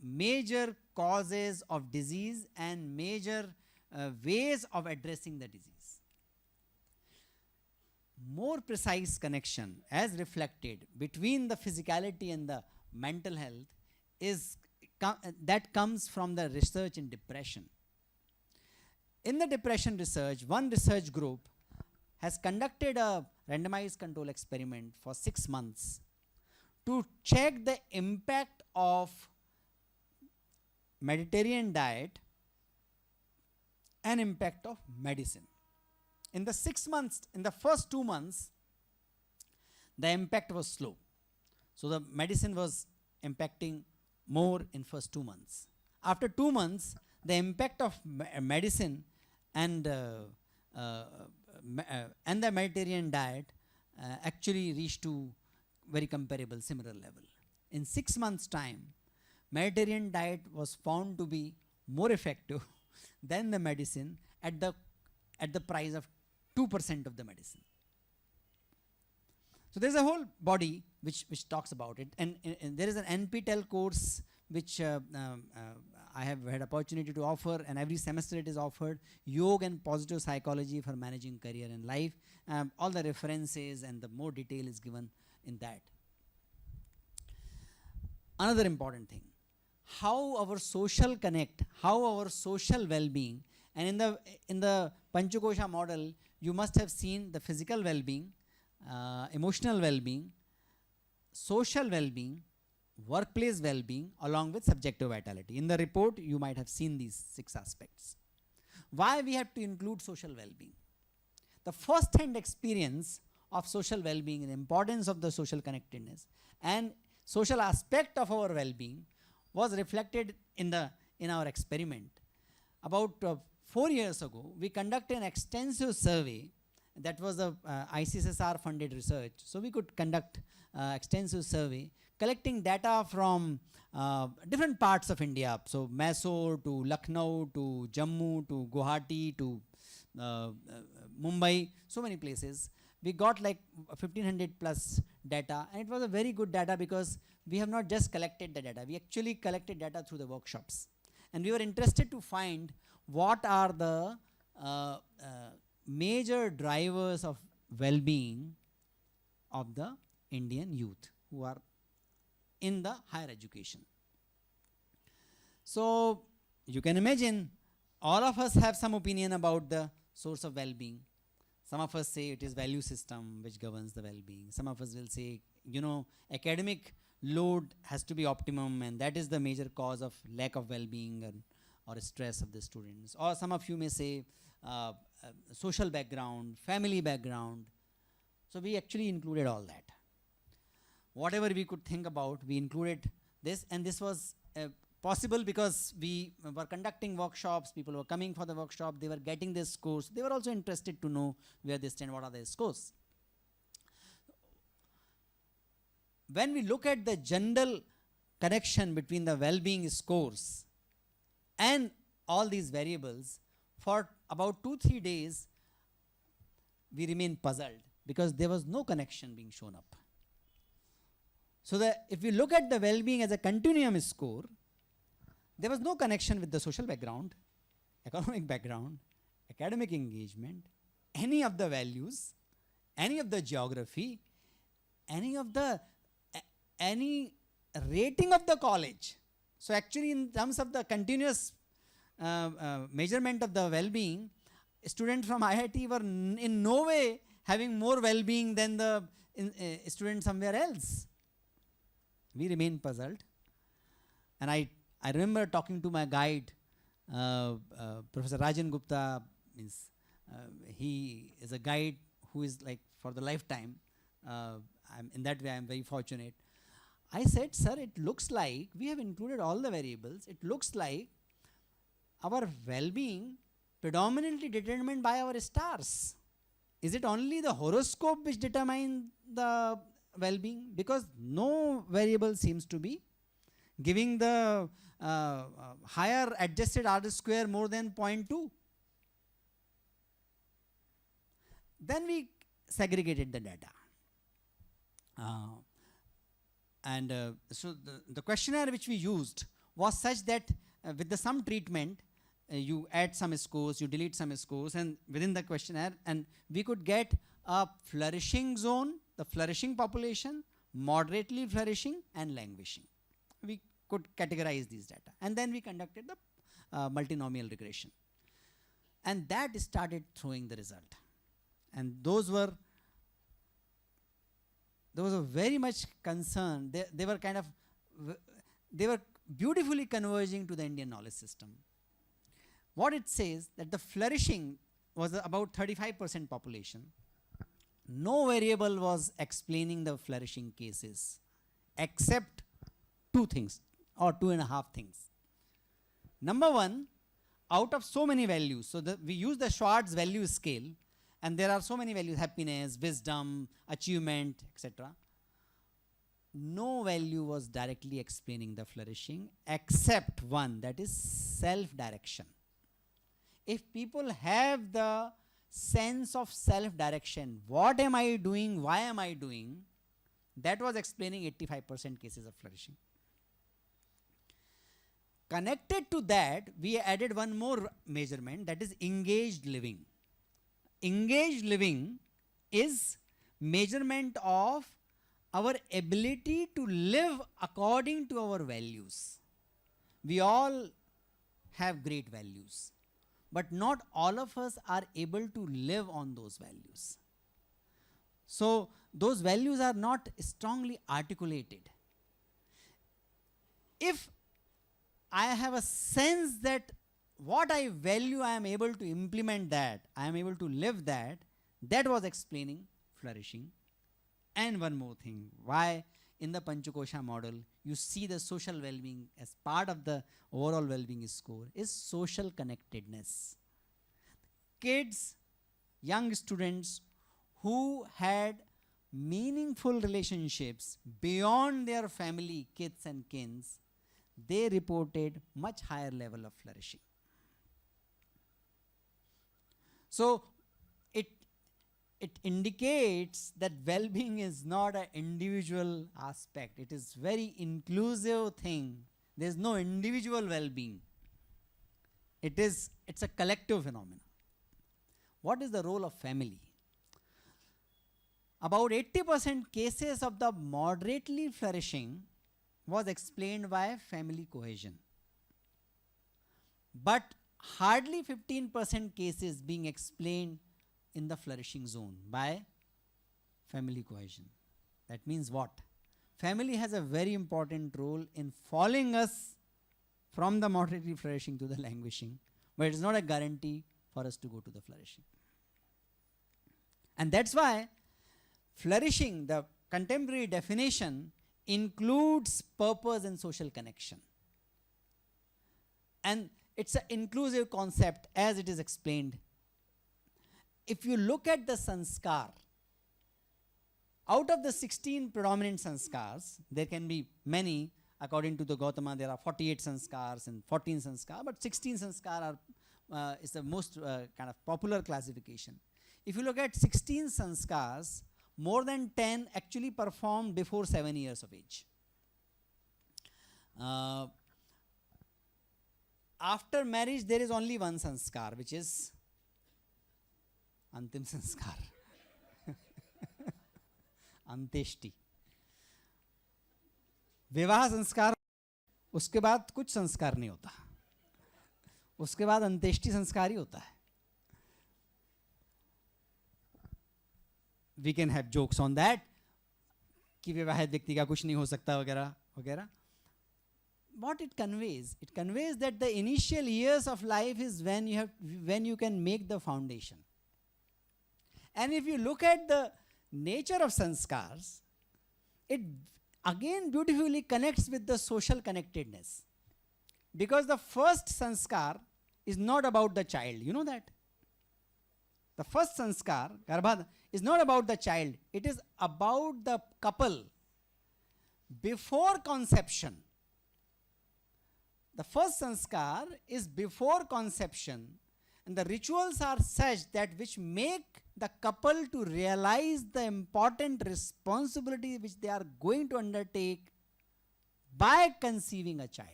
major causes of disease and major ways of addressing the disease. More precise connection as reflected between the physicality and the mental health is that comes from the research in depression. In the depression research, one research group has conducted a randomized control experiment for 6 months to check the impact of Mediterranean diet and impact of medicine. In the 6 months, in the first 2 months, the impact was slow. So the medicine was impacting more in first 2 months. After 2 months, the impact of medicine and the Mediterranean diet actually reached to very comparable similar level. In 6 months time, Mediterranean diet was found to be more effective than the medicine at the price of 2% of the medicine. So there is a whole body which talks about it, and there is an NPTEL course which I have had opportunity to offer, and every semester it is offered, Yoga and Positive Psychology for Managing Career and Life. All the references and the more detail is given in that. Another important thing, how our social connect, how our social well-being, and in the Panchakosha model, you must have seen the physical well-being, emotional well-being, social well-being, workplace well-being, along with subjective vitality. In the report, you might have seen these 6 aspects. Why we have to include social well-being? The first-hand experience of social well-being, the importance of the social connectedness and social aspect of our well-being was reflected in our experiment. About 4 years ago, we conducted an extensive survey. That was a ICSSR funded research. So we could conduct extensive survey, collecting data from different parts of India. So Mysore to Lucknow to Jammu to Guwahati to Mumbai, so many places. We got like 1500 plus data, and it was a very good data because we have not just collected the data, we actually collected data through the workshops. And we were interested to find what are the major drivers of well-being of the Indian youth who are in the higher education. So you can imagine all of us have some opinion about the source of well-being. Some of us say it is value system which governs the well-being. Some of us will say, academic load has to be optimum, and that is the major cause of lack of well-being or stress of the students. Or some of you may say social background, family background. So we actually included all that. Whatever we could think about, we included this, and this was possible because we were conducting workshops, people were coming for the workshop, they were getting this scores, they were also interested to know where they stand, what are their scores. When we look at the general connection between the well-being scores and all these variables, for about 2-3 days, we remained puzzled because there was no connection being shown up. So that if we look at the well-being as a continuum score, there was no connection with the social background, economic background, academic engagement, any of the values, any of the geography, any rating of the college. So actually in terms of the continuous measurement of the well-being, students from IIT were in no way having more well-being than the students somewhere else. We remained puzzled. And I remember talking to my guide, Professor Rajan Gupta. He is a guide who is like for the lifetime. In that way, I am very fortunate. I said, sir, it looks like we have included all the variables. It looks like our well-being predominantly determined by our stars. Is it only the horoscope which determines the well-being? Because no variable seems to be giving the higher adjusted R² more than 0.2. Then we segregated the data. So the questionnaire which we used was such that with some treatment, you add some scores, you delete some scores, and within the questionnaire, and we could get a flourishing zone, the flourishing population, moderately flourishing, and languishing. We could categorize these data, and then we conducted the multinomial regression, and that started throwing the result, and those were very much concerned. They were kind of they were beautifully converging to the Indian knowledge system. What it says that the flourishing was about 35% population. No variable was explaining the flourishing cases except two things or two and a half things. Number one, out of so many values, so we use the Schwartz value scale, and there are so many values: happiness, wisdom, achievement, etc. No value was directly explaining the flourishing except one, that is self-direction. If people have the sense of self-direction, what am I doing, why am I doing, that was explaining 85% cases of flourishing. Connected to that, we added one more measurement, that is engaged living. Engaged living is measurement of our ability to live according to our values. We all have great values, but not all of us are able to live on those values. So those values are not strongly articulated. If I have a sense that what I value, I am able to implement that, I am able to live that, that was explaining flourishing. And one more thing, why in the Panchakosha model you see the social well-being as part of the overall well-being score is social connectedness. Kids, young students who had meaningful relationships beyond their family, kids and kins, they reported much higher level of flourishing. So it indicates that well-being is not an individual aspect. It is very inclusive thing. There is no individual well-being. It's a collective phenomenon. What is the role of family? About 80% cases of the moderately flourishing was explained by family cohesion, but hardly 15% cases being explained in the flourishing zone by family cohesion. That means what? Family has a very important role in following us from the moderately flourishing to the languishing, but it is not a guarantee for us to go to the flourishing. And that's why flourishing, the contemporary definition, includes purpose and social connection. And it's an inclusive concept as it is explained. If you look at the sanskar, out of the 16 predominant sanskars, there can be many. According to the Gautama, there are 48 sanskars and 14 sanskar, but 16 sanskar is the most kind of popular classification. If you look at 16 sanskars, more than 10 actually performed before 7 years of age. After marriage, there is only one sanskar, which is Antim sanskar, Anteshti. विवाह संस्कार, उसके बाद कुछ संस्कार नहीं होता, उसके बाद अंत्येष्टि संस्कार ही होता है. We can have jokes on that कि विवाहित व्यक्ति का कुछ नहीं हो सकता वगैरह वगैरह. What it conveys that the initial years of life is when you can make the foundation. And if you look at the nature of sanskars, it again beautifully connects with the social connectedness. Because the first sanskar is not about the child, you know that? The first sanskar, Garbhadhan, is not about the child, it is about the couple before conception. The first sanskar is before conception, and the rituals are such that which make the couple to realize the important responsibility which they are going to undertake by conceiving a child.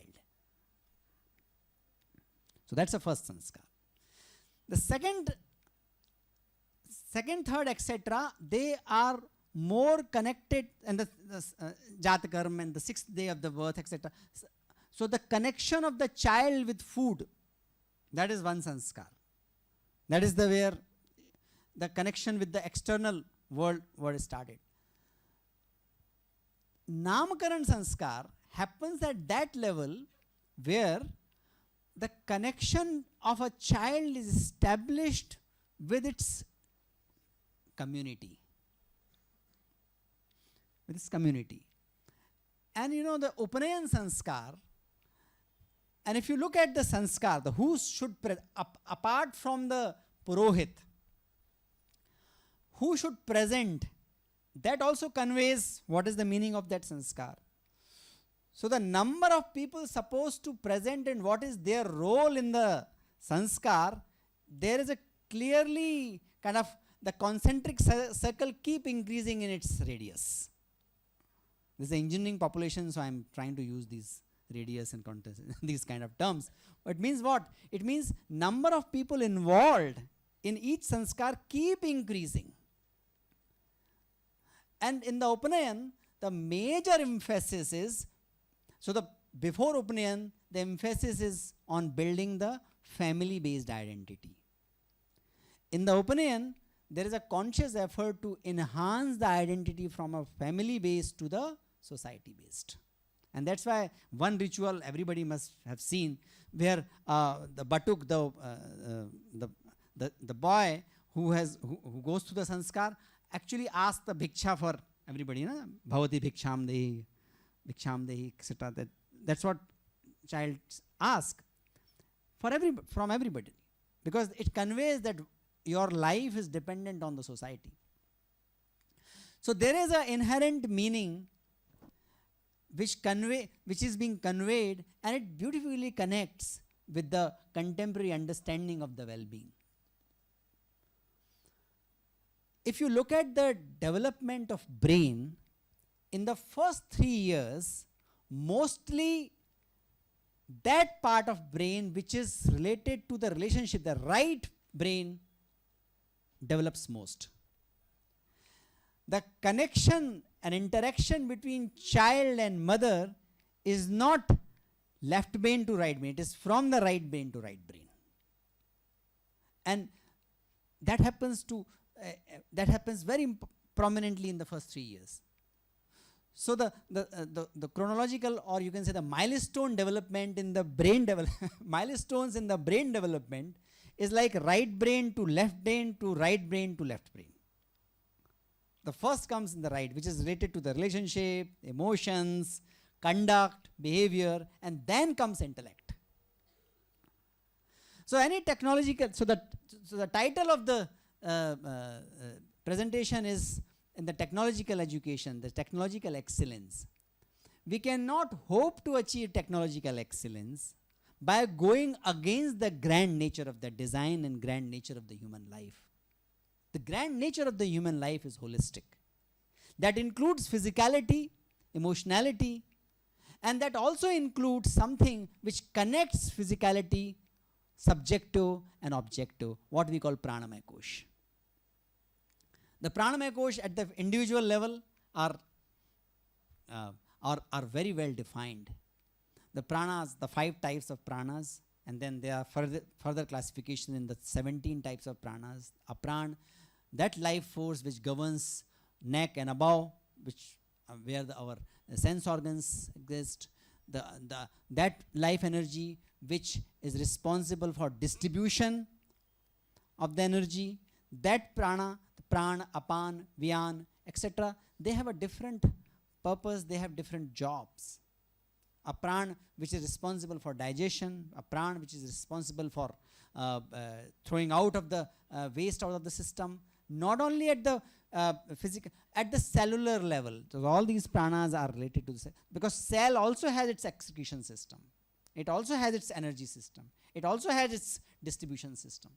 So that's the first sanskar. The second, third, etc., they are more connected, and the Jatakarma and the 6th day of the birth, etc. So the connection of the child with food, that is one sanskar. That is where the connection with the external world started. Namakaran sanskar happens at that level where the connection of a child is established with its community. And you know, the Upanayan sanskar, and if you look at the sanskar, the who should, apart from the Purohit, who should present, that also conveys what is the meaning of that sanskar. So the number of people supposed to present and what is their role in the sanskar, there is a clearly kind of the concentric circle keep increasing in its radius. This is the engineering population, so I am trying to use these radius and these kind of terms. But it means what? It means number of people involved in each sanskar keep increasing. And in the Upanayan, the major emphasis is, so the before Upanayan, the emphasis is on building the family-based identity. In the Upanayan, there is a conscious effort to enhance the identity from a family-based to the society-based. And that's why one ritual everybody must have seen, where the Batuk, the boy who goes to the sanskar, actually asks the bhiksha for everybody, bhavati bhiksham dehi, etc. That's what child ask from everybody, because it conveys that your life is dependent on the society. So there is an inherent meaning which is being conveyed, and it beautifully connects with the contemporary understanding of the well-being. If you look at the development of brain, in the first 3 years, mostly that part of brain which is related to the relationship, the right brain, develops most. The connection and interaction between child and mother is not left brain to right brain, it is from the right brain to right brain. And that happens very prominently in the first 3 years. So the chronological, or you can say the milestone development in the brain milestones in the brain development is like right brain to left brain to right brain to left brain. The first comes in the right, which is related to the relationship, emotions, conduct, behavior, and then comes intellect. So any technological, so the title of the presentation is in the technological education, the technological excellence. We cannot hope to achieve technological excellence by going against the grand nature of the design and grand nature of the human life. The grand nature of the human life is holistic. That includes physicality, emotionality, and that also includes something which connects physicality, subjective and objective, what we call pranamaya kosh. The pranamaya kosh at the individual level are very well defined. The pranas, the 5 types of pranas, and then there are further classification in the 17 types of pranas. Apran, that life force which governs neck and above, which where our sense organs exist. That life energy which is responsible for distribution of the energy. That prana, the pran, apan, vyan, etc. They have a different purpose. They have different jobs. A pran which is responsible for digestion, a pran which is responsible for throwing out of the waste out of the system, not only at the physical, at the cellular level. So all these pranas are related to the cell, because cell also has its excretion system. It also has its energy system. It also has its distribution system.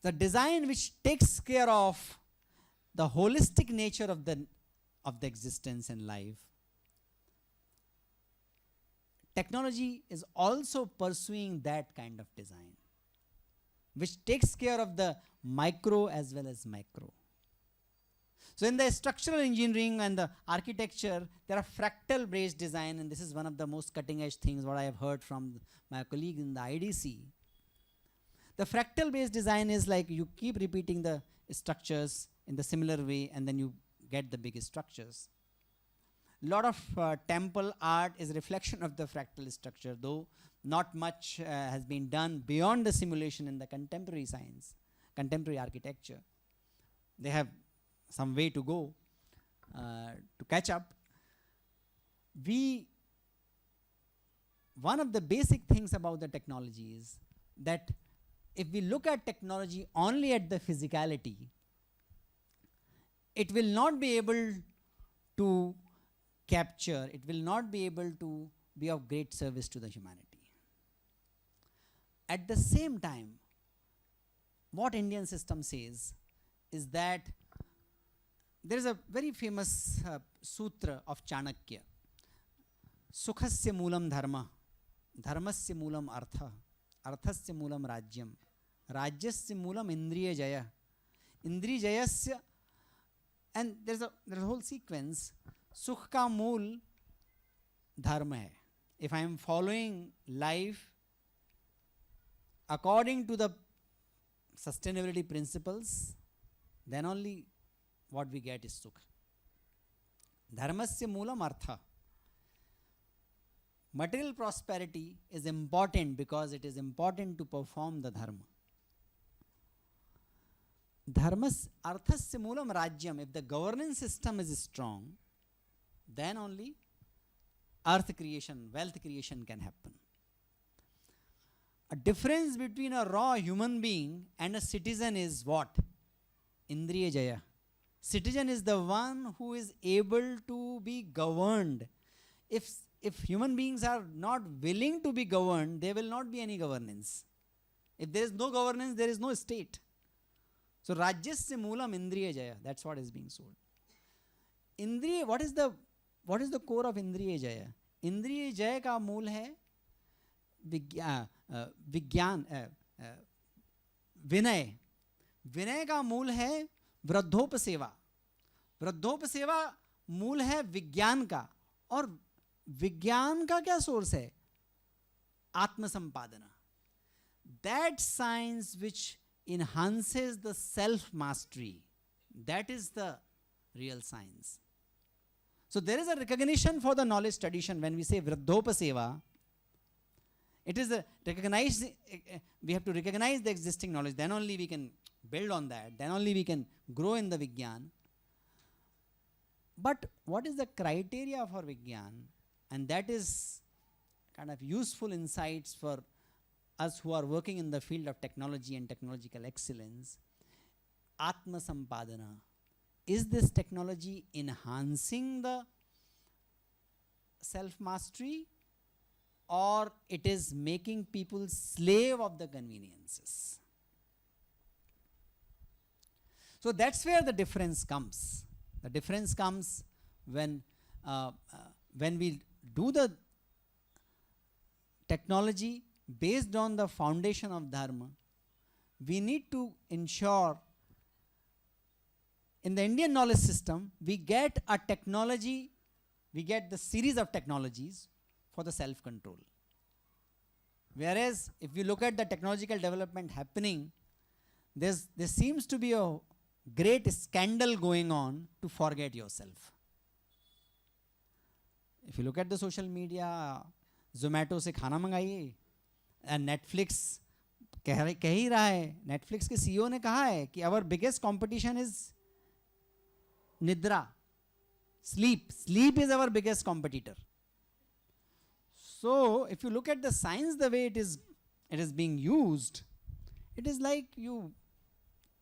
The design which takes care of the holistic nature of the existence and life technology is also pursuing that kind of design, which takes care of the micro as well as macro. So in the structural engineering and the architecture, there are fractal based design, and this is one of the most cutting edge things what I have heard from my colleague in the IDC. The fractal based design is like you keep repeating the structures in the similar way and then you get the biggest structures. Lot of temple art is a reflection of the fractal structure, though not much has been done beyond the simulation in the contemporary science, contemporary architecture. They have some way to go to catch up. One of the basic things about the technology is that if we look at technology only at the physicality, it will not be able to capture, it will not be able to be of great service to the humanity. At the same time, what Indian system says is that there is a very famous sutra of Chanakya. Sukhasya moolam dharma, dharmasya moolam artha, arthasya moolam rajyam, rajyasya moolam indriya jaya, indriya jayasya, and there's a whole sequence. Sukh ka mool dharma hai. If I am following life according to the sustainability principles, then only what we get is sukh. Dharmasya moolam artha. Material prosperity is important because it is important to perform the dharma. Arthasya moolam rajyam. If the governance system is strong, then only earth creation, wealth creation can happen. A difference between a raw human being and a citizen is what? Indriya jaya. Citizen is the one who is able to be governed. If human beings are not willing to be governed, there will not be any governance. If there is no governance, there is no state. So rajyasya moolam indriya jaya. That's what is being sold. Indriya, what is the core of indriya jaya? Indriya jaya ka mool hai vigyan, vinay. विनय का मूल है वृद्धोपसेवा. वृद्धोपसेवा मूल है विज्ञान का, और विज्ञान का क्या सोर्स है? आत्मसंपादना. That science which enhances the self mastery, that is the real science. So there is a recognition for the knowledge tradition. When we say vruddhopaseva, it is a recognize, we have to recognize the existing knowledge, then only we can build on that, then only we can grow in the Vigyan. But what is the criteria for Vigyan? And that is kind of useful insights for us who are working in the field of technology and technological excellence. Atma Sampadana. Is this technology enhancing the self-mastery, or it is making people slave of the conveniences? So that's where the difference comes. The difference comes when we do the technology based on the foundation of Dharma. We need to ensure in the Indian knowledge system, we get a technology, we get the series of technologies for the self-control. Whereas if you look at the technological development happening, there seems to be a great scandal going on to forget yourself. If you look at the social media, Zomato से खाना मंगाइए, and Netflix कह ही रहा है, Netflix के CEO ने कहा है कि our biggest competition is Nidra, sleep. Sleep is our biggest competitor. So if you look at the science, the way it is being used, it is like you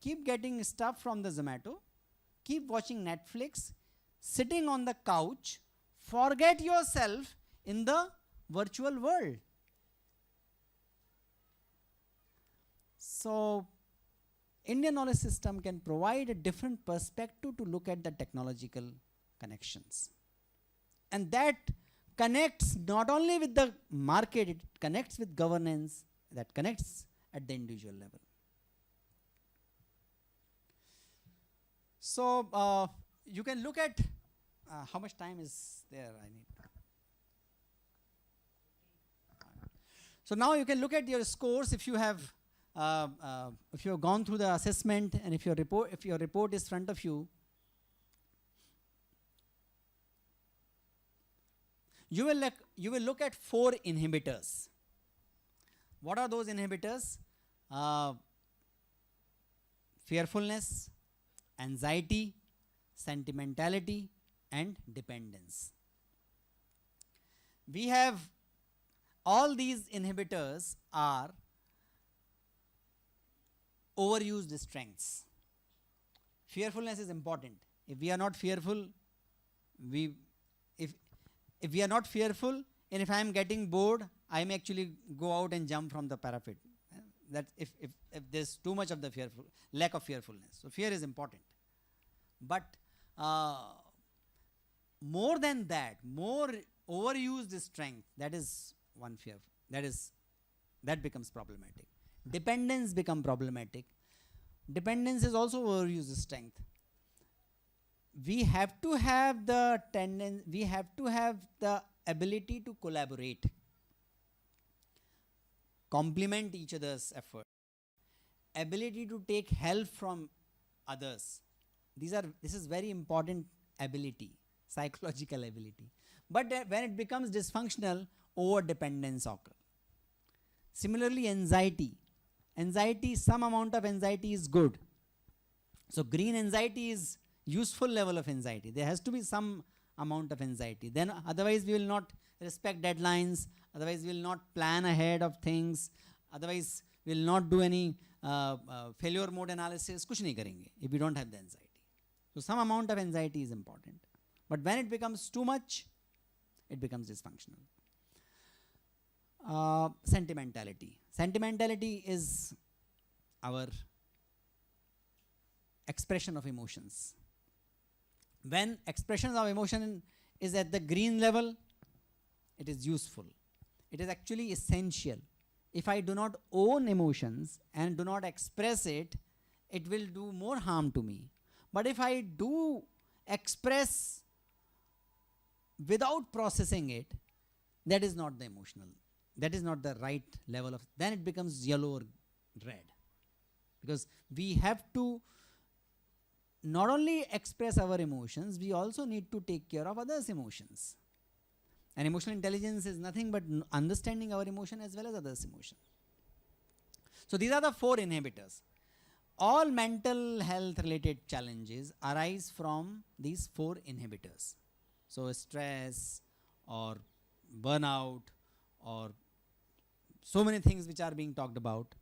keep getting stuff from the Zomato, keep watching Netflix, sitting on the couch, forget yourself in the virtual world. So Indian knowledge system can provide a different perspective to look at the technological connections. And that connects not only with the market, it connects with governance, that connects at the individual level. So you can look at how much time is there. I need. So now you can look at your scores if you have gone through the assessment, and if your report is front of you. You will look at 4 inhibitors. What are those inhibitors? Fearfulness, anxiety, sentimentality, and dependence. We have all these inhibitors are overused strengths. Fearfulness is important. If we are not fearful, if we are not fearful, and if I am getting bored, I may actually go out and jump from the parapet. That if there's too much of the lack of fearfulness. So fear is important. But more than that, more overused strength, that is one fear. That becomes problematic. Dependence become problematic. Dependence is also overused strength. We have to have the ability to collaborate, complement each other's effort, ability to take help from others. This is very important ability, psychological ability. But when it becomes dysfunctional, over dependence occurs. Similarly, anxiety, some amount of anxiety is good. So green anxiety is useful level of anxiety. There has to be some amount of anxiety. Then otherwise we will not respect deadlines. Otherwise we will not plan ahead of things. Otherwise we will not do any failure mode analysis. Kuch nahi karenge if we don't have the anxiety. So some amount of anxiety is important. But when it becomes too much, it becomes dysfunctional. Sentimentality. Sentimentality is our expression of emotions. When expression of emotion is at the green level, it is useful. It is actually essential. If I do not own emotions and do not express it, it will do more harm to me. But if I do express without processing it, that is not the emotional. That is not the right level of, then it becomes yellow or red. Because we have to not only express our emotions, we also need to take care of others' emotions. And emotional intelligence is nothing but understanding our emotion as well as others' emotion. So these are the 4 inhibitors. All mental health related challenges arise from these 4 inhibitors. So stress or burnout or so many things which are being talked about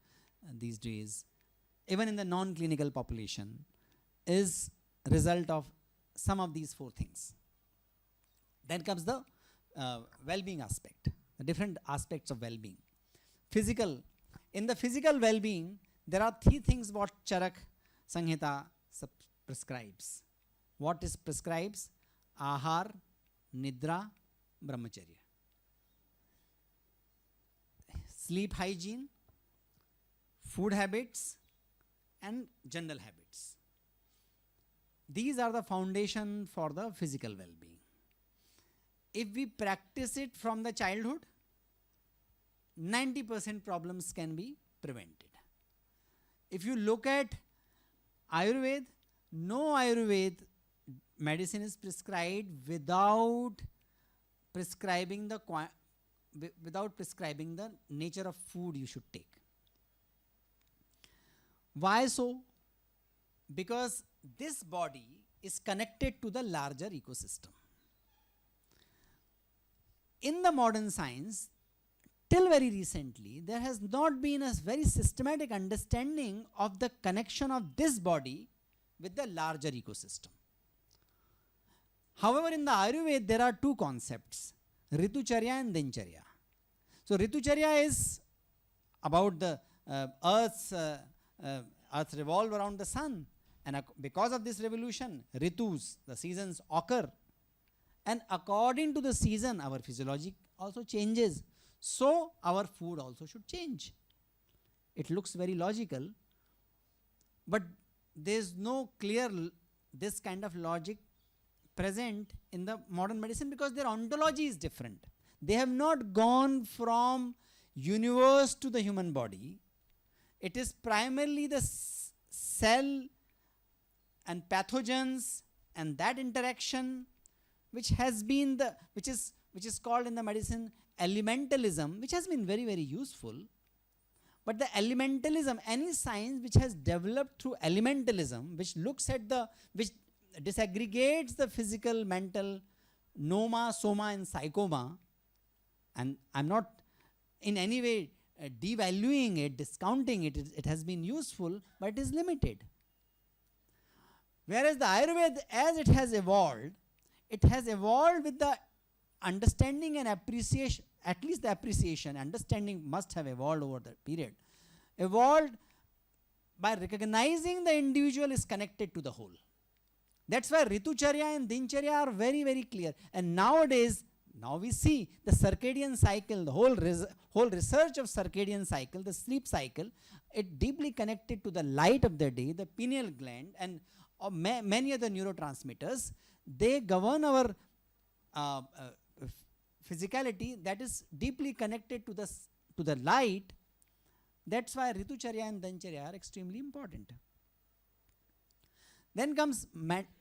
these days, even in the non-clinical population, is result of some of these 4 things. Then comes the well-being aspect, the different aspects of well-being. Physical. In the physical well-being, there are 3 things what Charak Samhita prescribes. What is prescribes? Ahar, Nidra, Brahmacharya. Sleep hygiene, food habits, and general habits. These are the foundation for the physical well-being. If we practice it from the childhood, 90% problems can be prevented. If you look at Ayurveda, no Ayurveda medicine is prescribed without prescribing the nature of food you should take. Why so? Because this body is connected to the larger ecosystem. In the modern science, till very recently, there has not been a very systematic understanding of the connection of this body with the larger ecosystem. However, in the Ayurveda, there are 2 concepts, Ritucharya and Dincharya. So, Ritucharya is about the Earth revolve around the sun, and because of this revolution, Ritus, the seasons occur, And according to the season, our physiology also changes. So our food also should change. It looks very logical, but there's no clear this kind of logic present in the modern medicine because their ontology is different. They have not gone from universe to the human body. It is primarily the cell and pathogens and that interaction which has been the which is called in the medicine elementalism, which has been very, very useful. But the elementalism, any science which has developed through elementalism, which looks at which disaggregates the physical, mental, noma, soma and psychoma, and I'm not in any way devaluing it, discounting it, it has been useful, but it is limited. Whereas the Ayurveda, as it has evolved with the understanding and appreciation, at least the appreciation, understanding must have evolved over the period, evolved by recognizing the individual is connected to the whole. That's why Ritucharya and Dincharya are very, very clear. And nowadays, now we see the circadian cycle, the whole research of circadian cycle, the sleep cycle, it deeply connected to the light of the day, the pineal gland, and many other neurotransmitters. They govern our physicality that is deeply connected to the light. That's why Ritucharya and Dincharya are extremely important. Then comes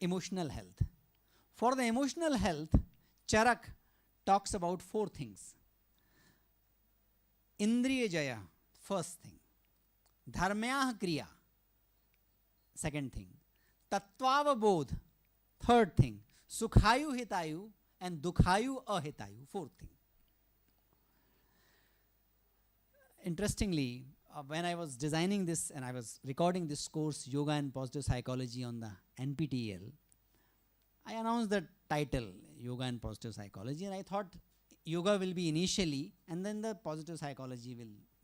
emotional health. For the emotional health, Charak talks about 4 things. Indriya Jaya, first thing. Dharmyah Kriya, second thing. Tattvavabodh, third thing. Sukhayu Hitayu and Dukhayu Ahitayu, fourth thing. Interestingly, when I was designing this and I was recording this course, Yoga and Positive Psychology on the NPTEL, I announced the title, Yoga and Positive Psychology, and I thought yoga will be initially and then the positive psychology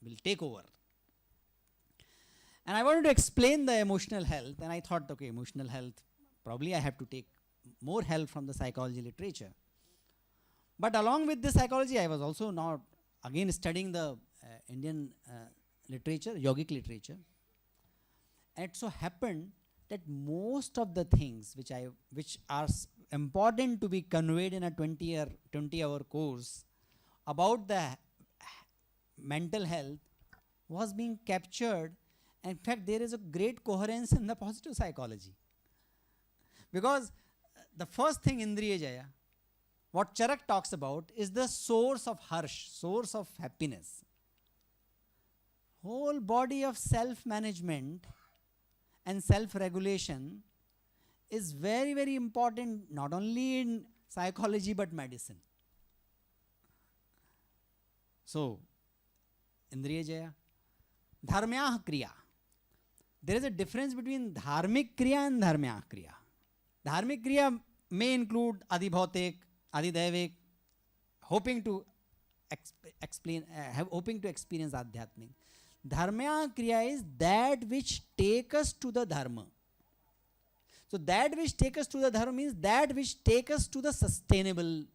will take over. And I wanted to explain the emotional health, and I thought, okay, emotional health, probably I have to take more help from the psychology literature. But along with the psychology, I was also now again studying the Indian literature, yogic literature. And it so happened that most of the things which are important to be conveyed in a 20-hour course about the mental health was being captured. And in fact, there is a great coherence in the positive psychology. Because the first thing, Indriya Jaya, what Charak talks about is the source of harsh, source of happiness. Whole body of self-management and self-regulation is very, very important, not only in psychology but medicine. So, Indriya Jaya, Dharmyah Kriya. There is a difference between Dharmik Kriya and Dharmyah Kriya. Dharmik Kriya may include Adibhautik, Adidevik, hoping to experience Adhyatmik. Dharmyah Kriya is that which take us to the Dharma. So that which take us to the Dharma means that which take us to the sustainability.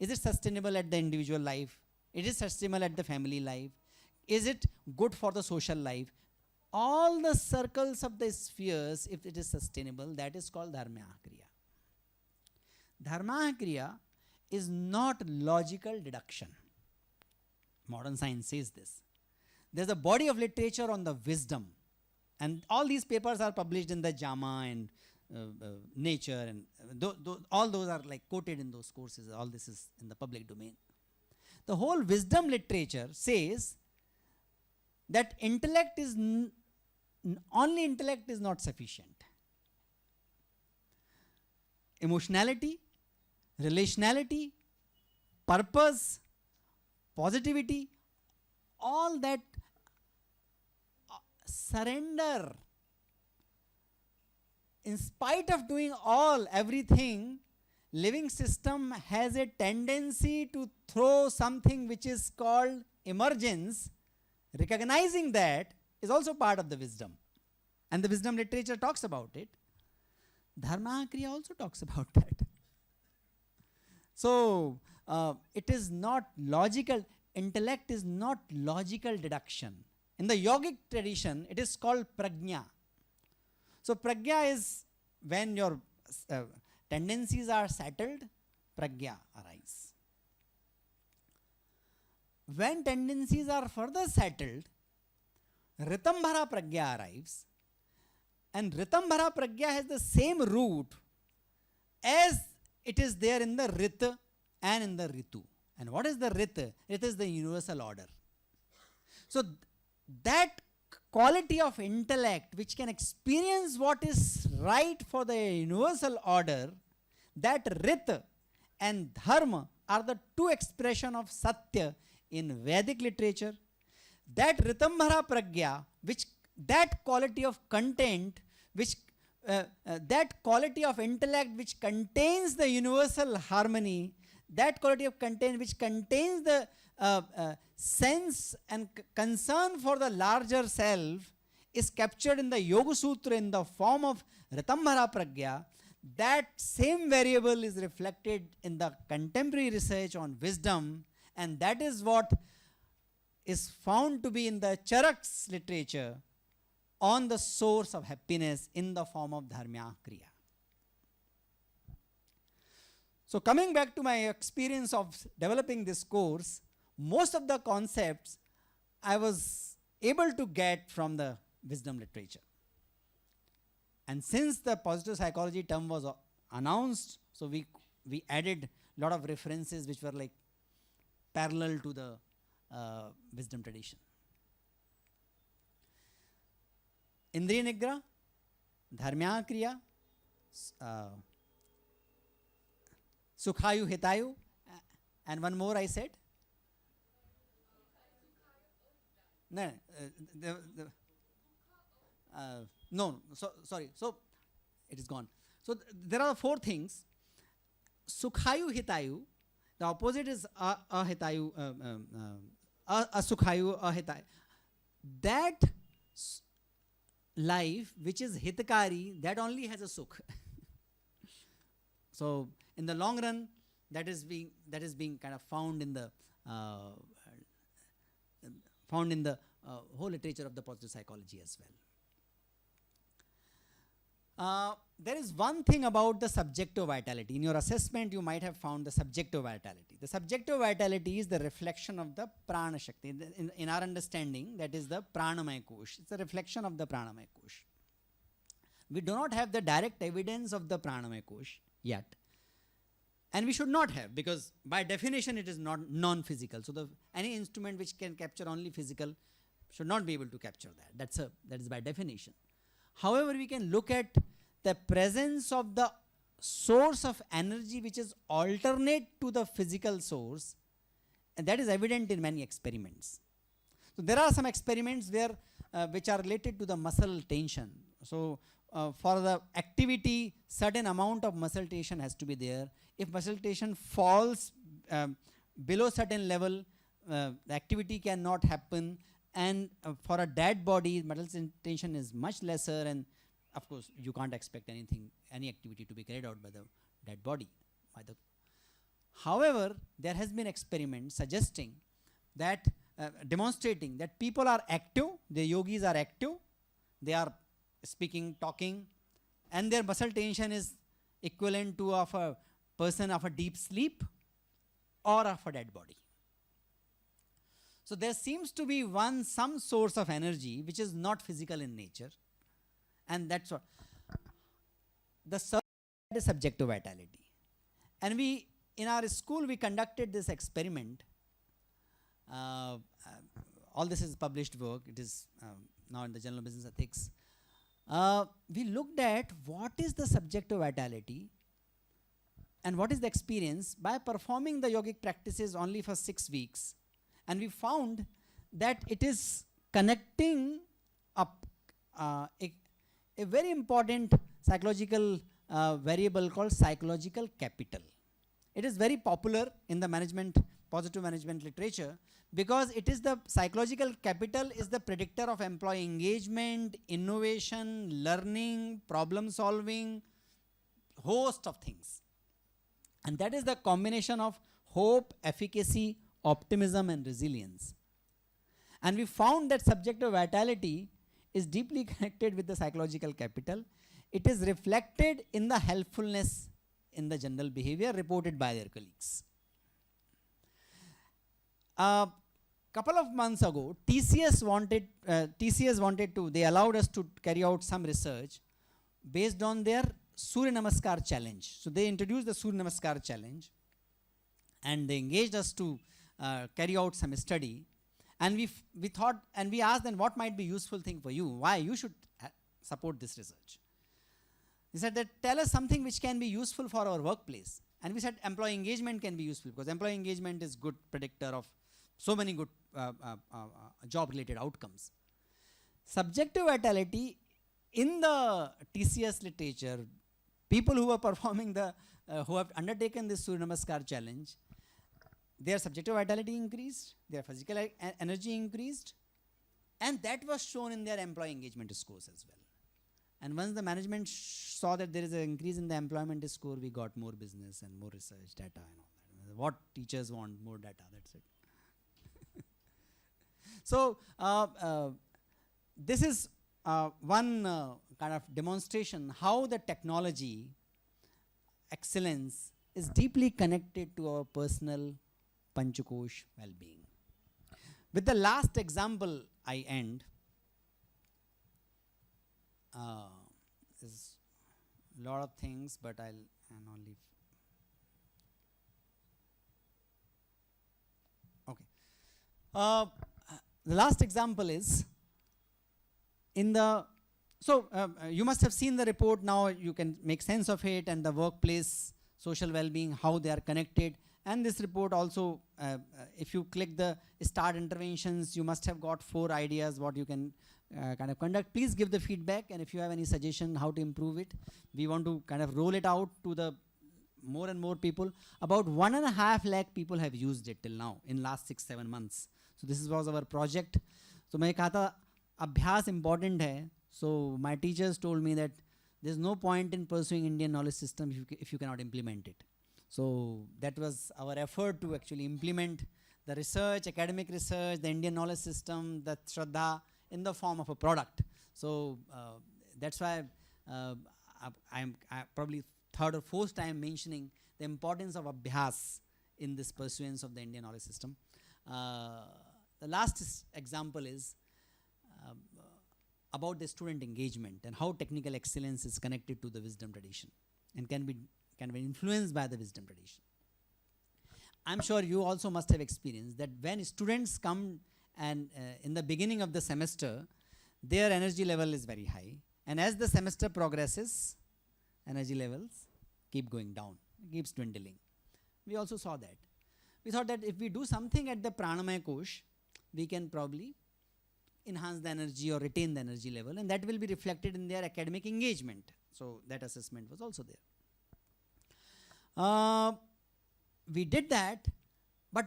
Is it sustainable at the individual life? Is it sustainable at the family life? Is it good for the social life? All the circles of the spheres, if it is sustainable, that is called Dharmyah Kriya. Dharmyah Kriya is not logical deduction. Modern science says this. There's a body of literature on the wisdom. And all these papers are published in the JAMA and Nature, and all those are like quoted in those courses. All this is in the public domain. The whole wisdom literature says that intellect is only intellect is not sufficient. Emotionality, relationality, purpose, positivity, all that surrender. In spite of doing everything, living system has a tendency to throw something which is called emergence. Recognizing that is also part of the wisdom. And the wisdom literature talks about it. Dharma Kriya also talks about that. So it is not logical. Intellect is not logical deduction. In the yogic tradition, it is called prajna. So prajna is when your tendencies are settled, prajna arise. When tendencies are further settled, Ritambhara prajna arrives, and Ritambhara prajna has the same root as it is there in the Rit and in the Ritu. And what is the Rit? It is the universal order. So that quality of intellect which can experience what is right for the universal order, that Rit and Dharma are the two expressions of Satya in Vedic literature. That Ritambhara prajna, which that quality of content, which that quality of intellect which contains the universal harmony, that quality of content which contains the sense and concern for the larger self, is captured in the Yoga Sutra in the form of Ritambhara prajna. That same variable is reflected in the contemporary research on wisdom, and that is what is found to be in the Charak's literature on the source of happiness in the form of dharmya kriya. So coming back to my experience of developing this course, most of the concepts I was able to get from the wisdom literature. And since the positive psychology term was announced, so we added a lot of references which were like parallel to the wisdom tradition. Indriya Nigra, Dharmya Kriya, Sukhayu Hitayu, and one more I said. No, no, sorry, so it is gone. So there are four things. Sukhayu Hitayu, the opposite is Ahitayu, Asukhayu, Ahitayu. That life which is hitakari, that only has a sukh. So in the long run, that is being kind of found in the whole literature of the positive psychology as well. There is one thing about the subjective vitality. In your assessment, you might have found the subjective vitality. The subjective vitality is the reflection of the prana shakti. In our understanding, that is the pranamaya kosh. It's a reflection of the pranamaya kosh. We do not have the direct evidence of the pranamaya kosh yet. And we should not have, because by definition it is not non-physical. So any instrument which can capture only physical should not be able to capture that. That is by definition. However, we can look at the presence of the source of energy which is alternate to the physical source, and that is evident in many experiments. So there are some experiments where which are related to the muscle tension. So for the activity, certain amount of muscle tension has to be there. If muscle tension falls below certain level, the activity cannot happen. And for a dead body, muscle tension is much lesser, and of course you can't expect any activity to be carried out by the dead body. However, there has been experiments suggesting that demonstrating that people are active, the yogis are active, they are speaking, talking, and their muscle tension is equivalent to of a person of a deep sleep or of a dead body. So there seems to be some source of energy which is not physical in nature, and that's what the subjective vitality. And in our school we conducted this experiment. All this is published work. It is now in the Journal of Business Ethics. We looked at what is the subjective vitality and what is the experience by performing the yogic practices only for 6 weeks. And we found that it is connecting up a very important psychological variable called psychological capital. It is very popular in the positive management literature, because it is the psychological capital is the predictor of employee engagement, innovation, learning, problem solving, host of things. And that is the combination of hope, efficacy, optimism, and resilience. And we found that subjective vitality is deeply connected with the psychological capital. It is reflected in the helpfulness in the general behavior reported by their colleagues. Couple of months ago, TCS wanted to, they allowed us to carry out some research based on their Surya Namaskar challenge. So they introduced the Surya Namaskar challenge and they engaged us to carry out some study. And we thought, and we asked them what might be useful thing for you, why you should support this research. They said that tell us something which can be useful for our workplace. And we said employee engagement can be useful because employee engagement is good predictor of so many good job related outcomes. Subjective vitality in the TCS literature, people who are performing the, who have undertaken this Surya Namaskar challenge, their subjective vitality increased, their physical energy increased, and that was shown in their employee engagement scores as well. And once the management saw that there is an increase in the employment score, we got more business and more research data and all that. What teachers want, more data, that's it. So, this is one kind of demonstration how the technology excellence is deeply connected to our personal Panchakosh well-being. With the last example I end, there's a lot of things, but I'll only. Okay. The last example is in the, so you must have seen the report now, you can make sense of it and the workplace social well-being, how they are connected. And this report also, if you click the start interventions, you must have got 4 ideas what you can kind of conduct. Please give the feedback, and if you have any suggestion how to improve it, we want to kind of roll it out to the more and more people. About 1.5 lakh people have used it till now in last 6-7 months. So this was our project. So मैं कहा था अभ्यास important है. So my teachers told me that there's no point in pursuing Indian knowledge system if you cannot implement it. So that was our effort to actually implement the research, academic research, the Indian knowledge system, the Shraddha in the form of a product. So that's why I'm probably 3rd or 4th time mentioning the importance of Abhyas in this pursuance of the Indian knowledge system. The last example is about the student engagement and how technical excellence is connected to the wisdom tradition and can be influenced by the wisdom tradition. I'm sure you also must have experienced that when students come and in the beginning of the semester, their energy level is very high, and as the semester progresses, energy levels keep going down, keeps dwindling. We also saw that. We thought that if we do something at the Pranamaya Kosh, we can probably enhance the energy or retain the energy level, and that will be reflected in their academic engagement. So that assessment was also there. We did that, but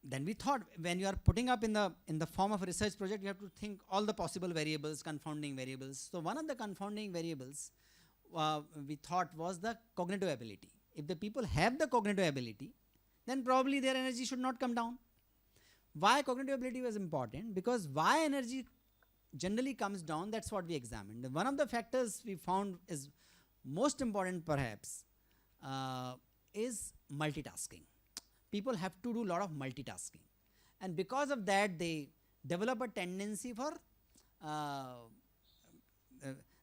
then we thought when you are putting up in the form of a research project, you have to think all the possible variables, confounding variables. So one of the confounding variables we thought was the cognitive ability. If the people have the cognitive ability, then probably their energy should not come down. Why cognitive ability was important? Because why energy generally comes down, that's what we examined. One of the factors we found is most important perhaps is multitasking. People have to do a lot of multitasking, and because of that they develop a tendency for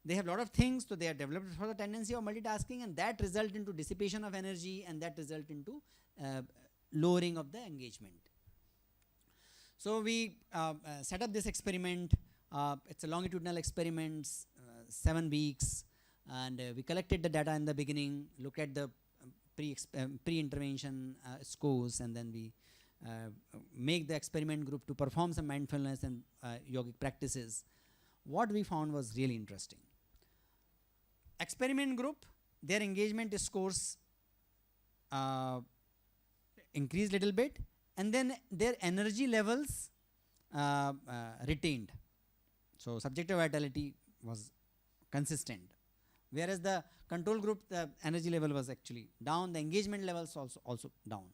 they have a lot of things, so they are developed for the tendency of multitasking, and that result into dissipation of energy, and that result into lowering of the engagement. So we set up this experiment. It's a longitudinal experiment, 7 weeks, and we collected the data in the beginning, looked at the pre-intervention scores, and then we make the experiment group to perform some mindfulness and yogic practices. What we found was really interesting. Experiment group, their engagement scores increased little bit, and then their energy levels retained. So subjective vitality was consistent. whereas the control group, the energy level was actually down, the engagement levels also down.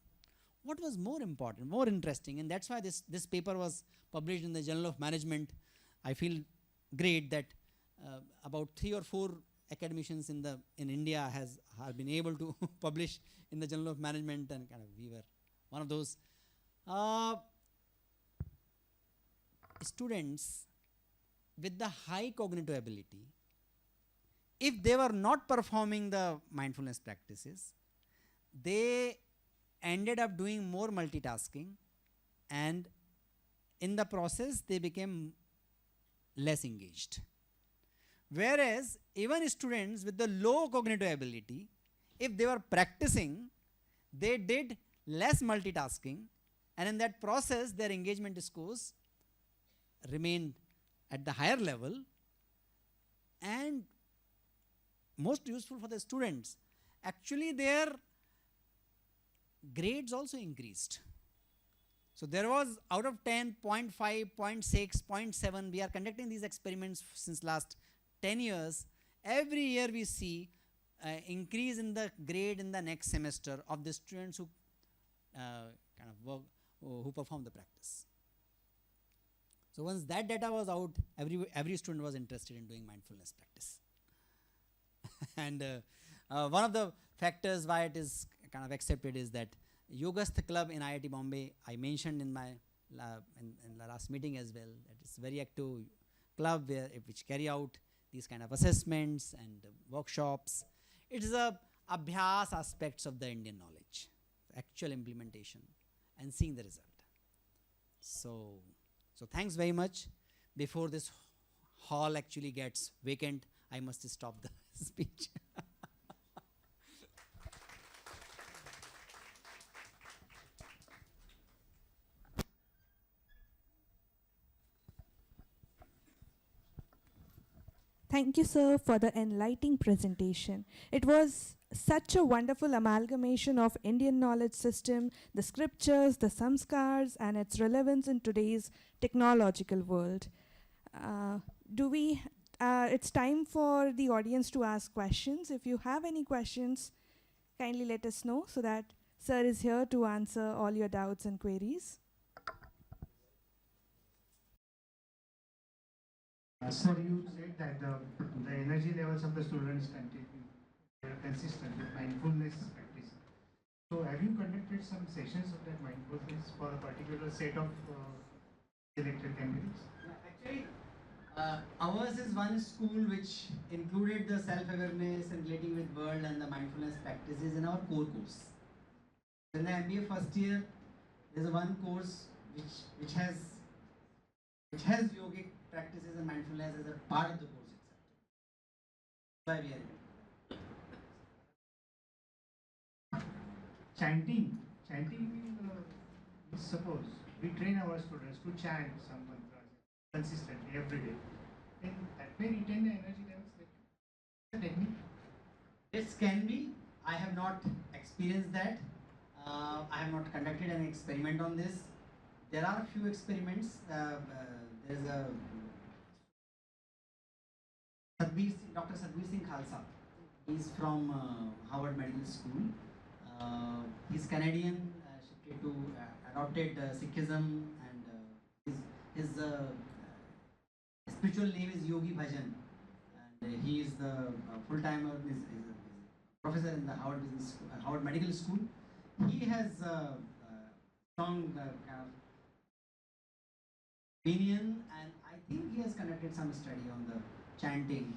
What was more important, more interesting, and that's why this paper was published in the Journal of Management. I feel great that about 3 or 4 academicians in India have been able to publish in the Journal of Management, and kind of we were one of those. Students with the high cognitive ability, if they were not performing the mindfulness practices, they ended up doing more multitasking, and in the process they became less engaged. Whereas even students with the low cognitive ability, if they were practicing, they did less multitasking, and in that process their engagement scores remained at the higher level. And most useful for the students, actually their grades also increased. So there was out of 10, 0.5, 0.6, 0.7, we are conducting these experiments since last 10 years. Every year we see increase in the grade in the next semester of the students who kind of work, who perform the practice. So once that data was out, every student was interested in doing mindfulness practice. And one of the factors why it is kind of accepted is that Yogastha Club in IIT Bombay, I mentioned in my in the last meeting as well, that it's a very active club which carry out these kind of assessments and workshops. It is a abhyas aspects of the Indian knowledge, actual implementation and seeing the result. So thanks very much. Before this hall actually gets vacant, I must stop the speech. Thank you, sir, for the enlightening presentation. It was such a wonderful amalgamation of Indian knowledge system, the scriptures, the samskars, and its relevance in today's technological world. It's time for the audience to ask questions. If you have any questions, kindly let us know so that sir is here to answer all your doubts and queries. Sir, you said that the energy levels of the students are consistent with mindfulness practice. So, have you conducted some sessions of that mindfulness for a particular set of selected candidates? Actually, ours is one school which included the self-awareness and relating with world and the mindfulness practices in our core course. In the MBA first year, there is one course which has yogic practices and mindfulness as a part of the course itself. That's why we are here. Chanting, suppose we train our students to chant some mantras consistently every day, and that may retain the energy levels. The technique. This can be. I have not experienced that. I have not conducted an experiment on this. There are a few experiments. There's a Dr. Sadhbir Singh Khalsa. He's from Harvard Medical School. He's Canadian, shifted to adopted Sikhism, and his spiritual name is Yogi Bhajan, and he is the full-timer, is a professor in the Harvard Medical School. He has strong kind of opinion, and I think he has conducted some study on the chanting.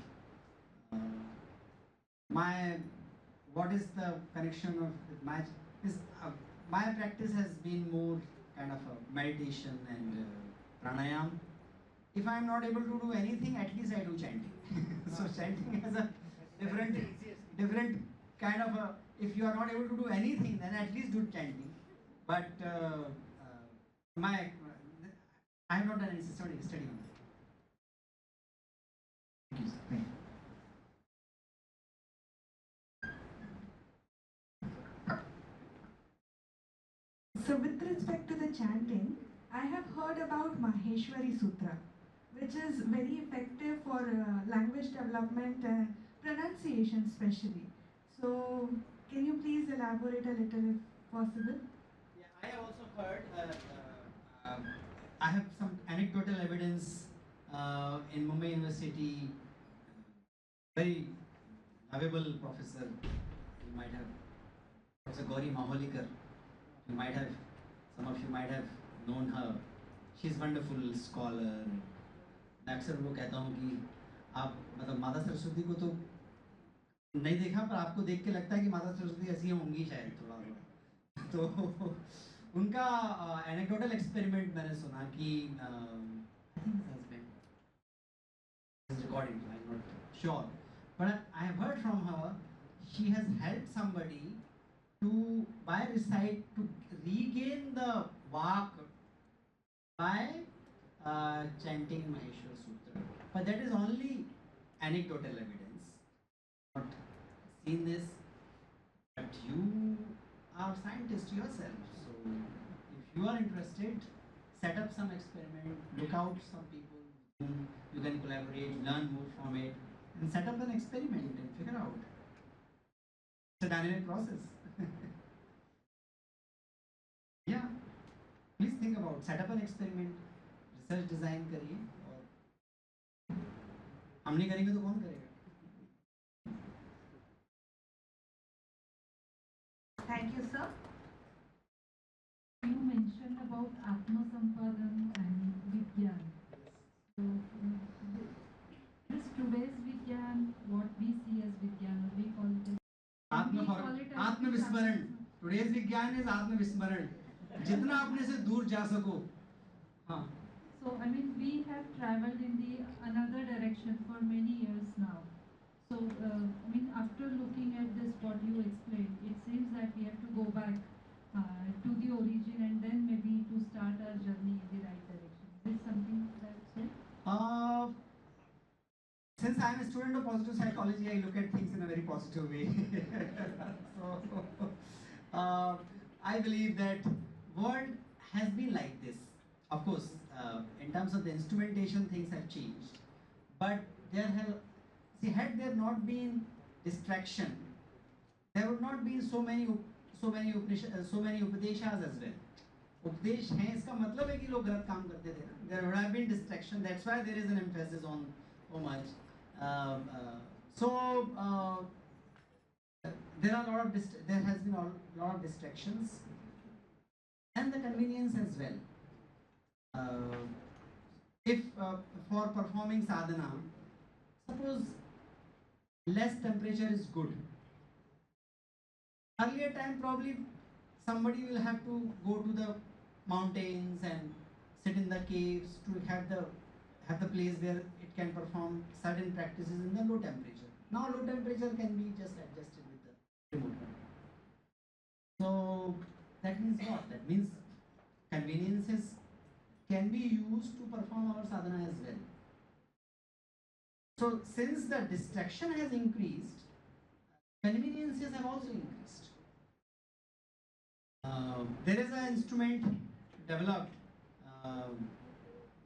What is the connection of my my practice has been more kind of a meditation and pranayam. If I am not able to do anything, at least I do chanting. So chanting has a different kind of a. If you are not able to do anything, then at least do chanting. But I have not done any study on that. Thank you. Thank you. So with respect to the chanting, I have heard about Maheshwari Sutra, which is very effective for language development and pronunciation especially. So can you please elaborate a little if possible? Yeah, I have also heard. I have some anecdotal evidence in Mumbai University. Very lovable professor. You might have Professor Gauri Maholikar. You might have, some of you might have known her. She's wonderful scholar. मैं अक्सर उनको कहता हूँ कि आप मतलब माता सरस्वती को तो नहीं देखा पर आपको देख के लगता है कि माता सरस्वती ऐसी होंगी शायद थोड़ा थोड़ा तो उनका एनेक्डोटल एक्सपेरिमेंट मैंने सुना कि recording, I'm not sure, but I have heard from her she has helped somebody to by recite to regain the vak by chanting Maheshwar Sutra, but that is only anecdotal evidence. Not seen this, but you are scientist yourself, so if you are interested, set up some experiment, look out some people whom you can collaborate, learn more from it, and set up an experiment and figure out. It's a dynamic process. Yeah, please think about set up an experiment, research design करिए और हम नहीं करेंगे तो कौन करेगा? Thank you, sir. You mentioned about Atma Sampadam and Vigyan. So, this today's Vigyan, what we see as Vigyan, we call it as Atma Vismaran. Today's Vigyan is Atma Vismaran. जितना अपने से दूर जा सको. हाँ. So, I mean, we have traveled in the another direction for many years now. So, I mean, after looking at this, what you explained, it seems that we have to go back to the origin and then maybe to start our journey in the right direction. Is this something that's it? Since I am a student of positive psychology, I look at things in a very positive way. So, I believe that world has been like this. Of course, in terms of the instrumentation, things have changed. But there have, see, had there not been distraction, there would not be so many उपदेशास as well. उपदेश हैं इसका मतलब है कि लोग गलत काम करते थे ना. There would have been distraction. That's why there is an emphasis on so much. There are there has been a lot of distractions and the convenience as well. If for performing sadhana, suppose less temperature is good. Earlier time probably somebody will have to go to the mountains and sit in the caves to have the place where it can perform certain practices in the low temperature. Now low temperature can be just adjusted with the remote control. So that means what? That means conveniences can be used to perform our sadhana as well. So since the distraction has increased, conveniences have also increased. There is an instrument developed,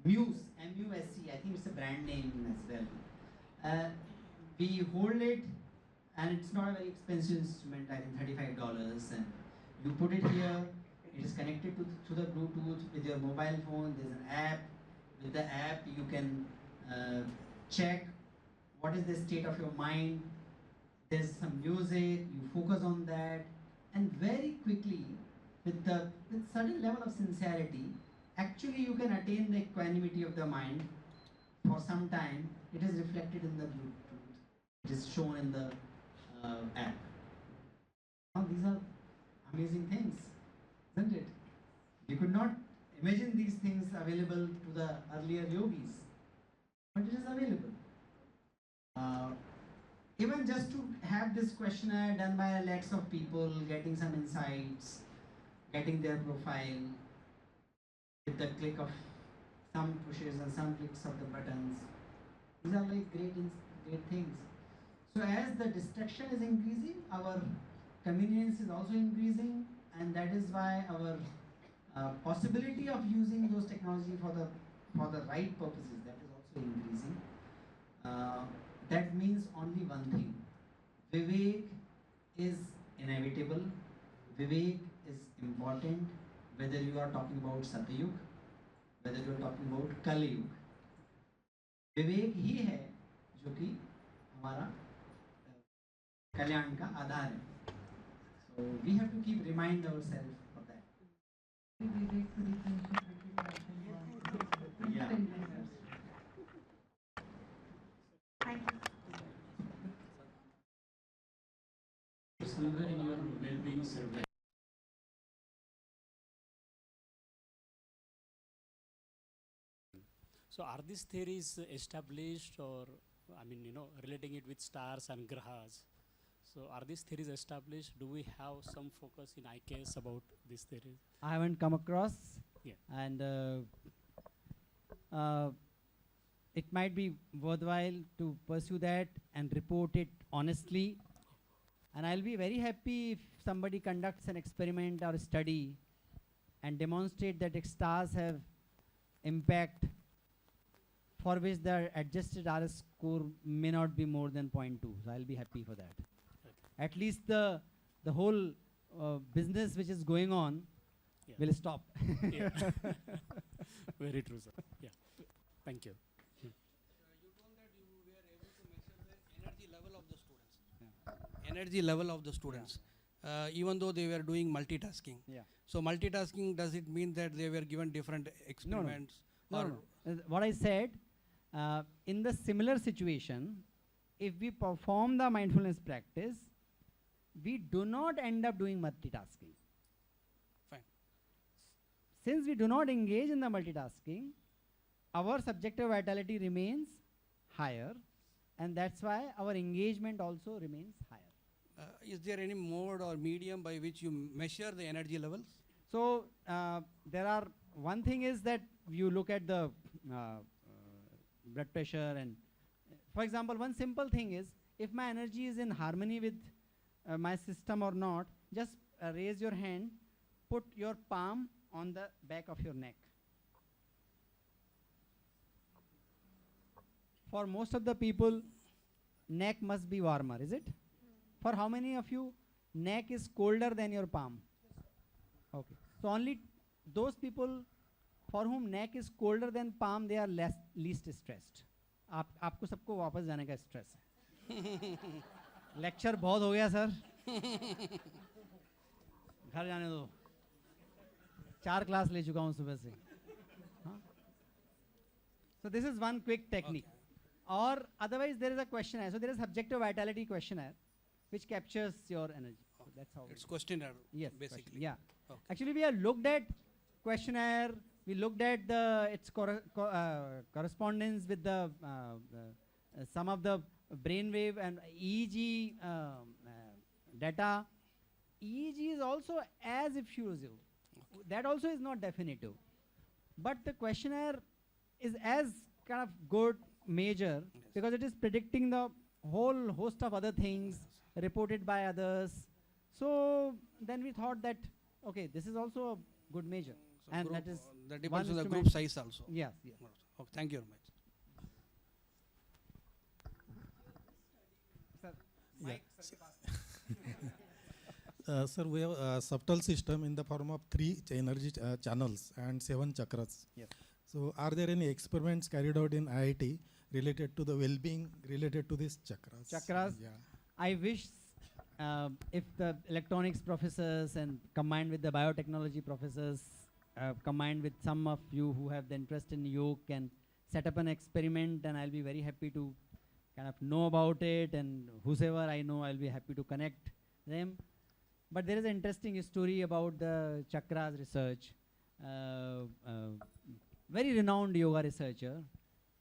Muse, M-U-S-E, I think it's a brand name as well. We hold it and it's not a very expensive instrument, I think $35, and you put it here, it is connected to the Bluetooth with your mobile phone, there's an app. With the app you can check what is the state of your mind, there's some music, you focus on that, and very quickly with certain level of sincerity, actually you can attain the equanimity of the mind for some time. It is reflected in the Bluetooth, it is shown in the app. Now these are amazing things, isn't it? You could not imagine these things available to the earlier yogis, but it is available. Even just to have this questionnaire done by lakhs of people, getting some insights, getting their profile with the click of some pushes and some clicks of the buttons. These are like great things. So as the distraction is increasing, our convenience is also increasing, and that is why our possibility of using those technology for the right purposes, that is also increasing. That means only one thing. Vivek is important whether you are talking about Satyug, whether you are talking about Kali Yug. विवेक ही है जो कि हमारा कल्याण का आधार है. So we have to keep remind ourselves of that. Vivek to differentiate between right and wrong. Yeah. Thank you. Somewhere in your well-being survey. So are these theories established, or I mean, relating it with stars and grahas? So are these theories established? Do we have some focus in IKS about these theories? I haven't come across, Yeah. and it might be worthwhile to pursue that and report it honestly. And I'll be very happy if somebody conducts an experiment or a study and demonstrate that stars have impact for which the adjusted RS score may not be more than 0.2. So I'll be happy for that. Okay. At least the whole business which is going on Yeah. will stop. Yeah. Very true, sir. Yeah. Thank you. You told that you were able to measure the energy level of the students. Energy level of the students, even though they were doing multitasking. Yeah. So multitasking, does it mean that they were given different experiments? No, or no. What I said, in the similar situation, if we perform the mindfulness practice, we do not end up doing multitasking. Fine. Since we do not engage in the multitasking, our subjective vitality remains higher, and that's why our engagement also remains higher. Is there any mode or medium by which you measure the energy levels? So there are, one thing is that you look at the blood pressure, and for example, one simple thing is, if my energy is in harmony with my system or not, just raise your hand, put your palm on the back of your neck. For most of the people, neck must be warmer, is it? For how many of you, neck is colder than your palm? Okay. So only those people for whom neck is colder than palm, they are least stressed. आपको सबको वापस जाने का stress है. Lecture बहुत हो गया sir. घर जाने दो. 4 क्लास ले चुका हूँ सुबह से. So this is one quick technique. Okay. Or otherwise there is a questionnaire. So there is subjective vitality questionnaire which captures your energy. So that's how. It's questionnaire, Yes. basically. Yeah. Okay. Actually, we have looked at questionnaire. We looked at its correspondence with the some of the brainwave and EEG data. EEG is also as effusive. Okay. That also is not definitive. But the questionnaire is as kind of good measure, Yes. because it is predicting the whole host of other things reported by others. So then we thought that, okay, this is also a good measure. So And group, that is that depends on the instrument. group size also. Yes, yes. Okay, thank you very much. Sir, we have a subtle system in the form of 3 energy channels and 7 chakras. Yes. So, are there any experiments carried out in IIT related to the well-being related to these chakras? Chakras? Yeah. I wish if the electronics professors and combined with the biotechnology professors, combined with some of you who have the interest in yoga, can set up an experiment, and I'll be very happy to kind of know about it, and whosoever I know, I'll be happy to connect them. But there is an interesting story about the chakras research. Very renowned yoga researcher,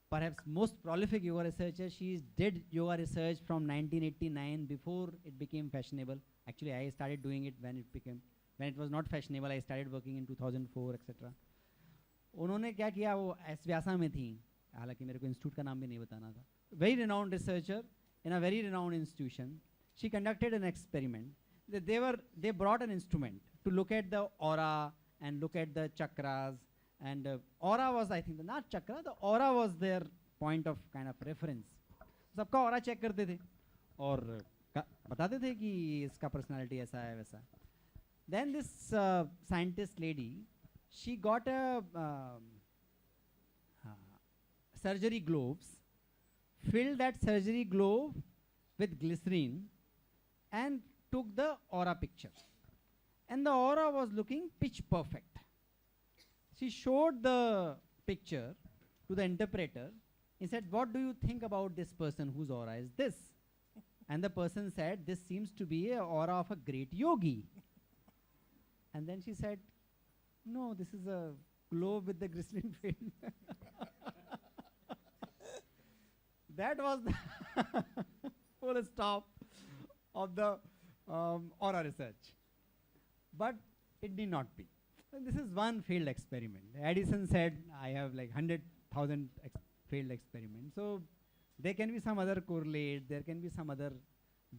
perhaps most prolific yoga researcher. She did yoga research from 1989, before it became fashionable. Actually, I started doing it when it was not fashionable. I started working in 2004, etc. उन्होंने क्या किया, वो S Vyasa में थी, हालांकि मेरे को institute का नाम भी नहीं बताना था. Very renowned researcher in a very renowned institution. She conducted an experiment. They brought an instrument to look at the aura and look at the chakras. And aura was, I think, not chakra, the aura was their point of kind of reference. सबका aura check करते थे और बताते थे कि इसका personality ऐसा है वैसा. Then this scientist lady, she got a surgery globes, filled that surgery globe with glycerine and took the aura picture. And the aura was looking pitch perfect. She showed the picture to the interpreter. He said, "What do you think about this person whose aura is this?" And the person said, "This seems to be an aura of a great yogi." And then she said, "No, this is a globe with the glycerin film." That was the full stop of the aura research. But it did not be. And this is one failed experiment. Edison said, "I have like 100,000 failed experiments." So there can be some other correlate, there can be some other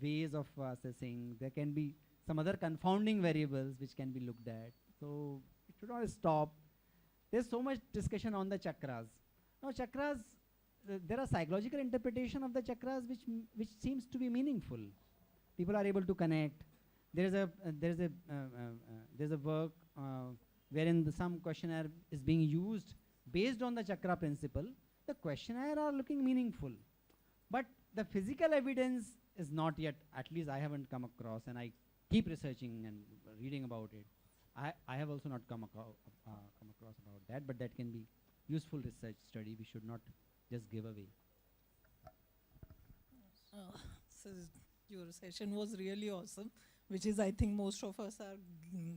ways of assessing, there can be some other confounding variables which can be looked at. So it should not stop. There's so much discussion on the chakras. Now chakras, there are psychological interpretation of the chakras which seems to be meaningful. People are able to connect. There's a work wherein some questionnaire is being used based on the chakra principle. The questionnaire are looking meaningful, but the physical evidence is not yet, at least I haven't come across, and I keep researching and reading about it. I have also not come across about that, but that can be useful research study. We should not just give away. So your session was really awesome, which is, I think most of us are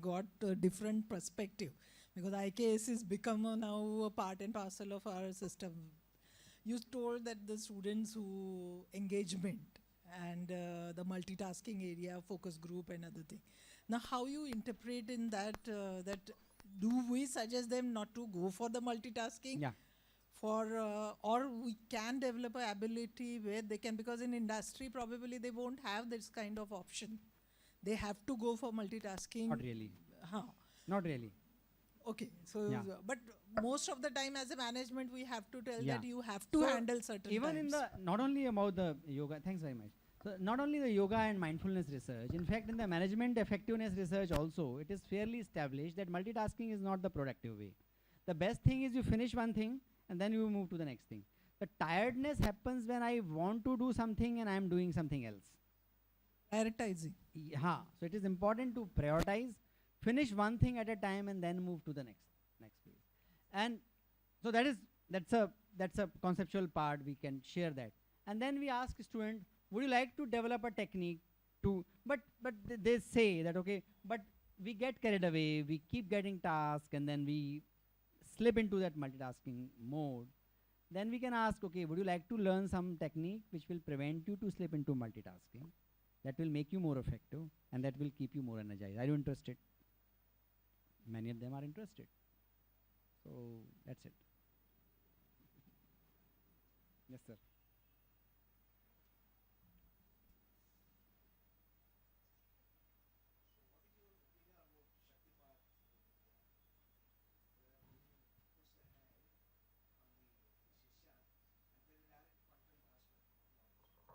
got a different perspective, because IKS has become now a part and parcel of our system. You told that the students who engagement and the multitasking area, focus group and other thing. Now how you interpret in that, that do we suggest them not to go for the multitasking? Yeah. Or we can develop an ability where they can, because in industry probably they won't have this kind of option. They have to go for multitasking. Not really. Huh. Not really. Okay, so Yeah. but most of the time as a management we have to tell Yeah. that you have to So handle certain even times. in the, not only about the yoga, thanks very much. So not only the yoga and mindfulness research, in fact in the management effectiveness research also, it is fairly established that multitasking is not the productive way. The best thing is you finish one thing and then you move to the next thing. The tiredness happens when I want to do something and I am doing something else. Prioritizing. Yeah, so it is important to prioritize, finish one thing at a time and then move to the next phase. And so that's a conceptual part, we can share that. And then we ask student, would you like to develop a technique to, but they say that, okay, but we get carried away, we keep getting tasks and then we slip into that multitasking mode. Then we can ask, okay, would you like to learn some technique which will prevent you to slip into multitasking? That will make you more effective and that will keep you more energized. Are you interested? Many of them are interested. So that's it. Yes, sir.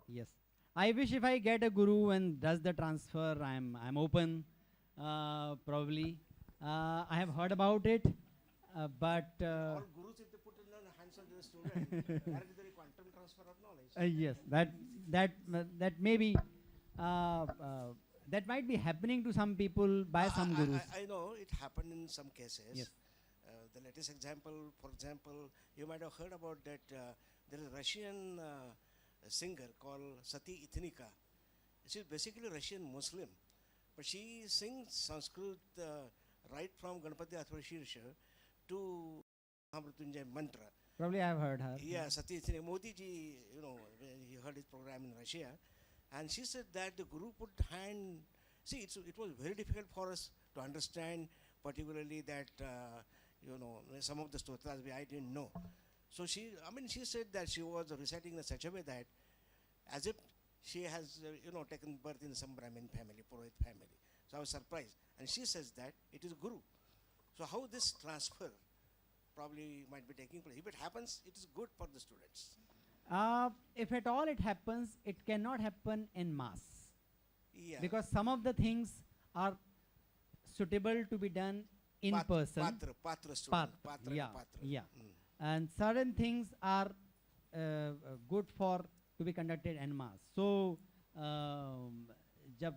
Yes. I wish if I get a guru and does the transfer, I'm open, probably. I have heard about it, but All gurus, if they put in the hands of the student, directly there is quantum transfer of knowledge. yes, that may be, that might be happening to some people by some gurus. I know it happened in some cases. Yes. The latest example, for example, you might have heard about that there is a Russian singer called Sati Ithnika. She's basically Russian Muslim, but she sings Sanskrit right from Ganpati Atharva to Mahamrityunjay mantra. Probably I have heard her. Yeah, Sati Ithnika. Modi ji, he heard his program in Russia, and she said that the guru put hand. See, it was very difficult for us to understand, particularly that some of the stotras I didn't know. So she said that she was reciting in such a way that as if she has, taken birth in some Brahmin family, Purohit family. So I was surprised. And she says that it is Guru. So how this transfer probably might be taking place? If it happens, it is good for the students. If at all it happens, it cannot happen en masse. Yeah. Because some of the things are suitable to be done in person. Patra student. Patra Yeah, and patra. yeah. And certain things are good for to be conducted en masse. So, जब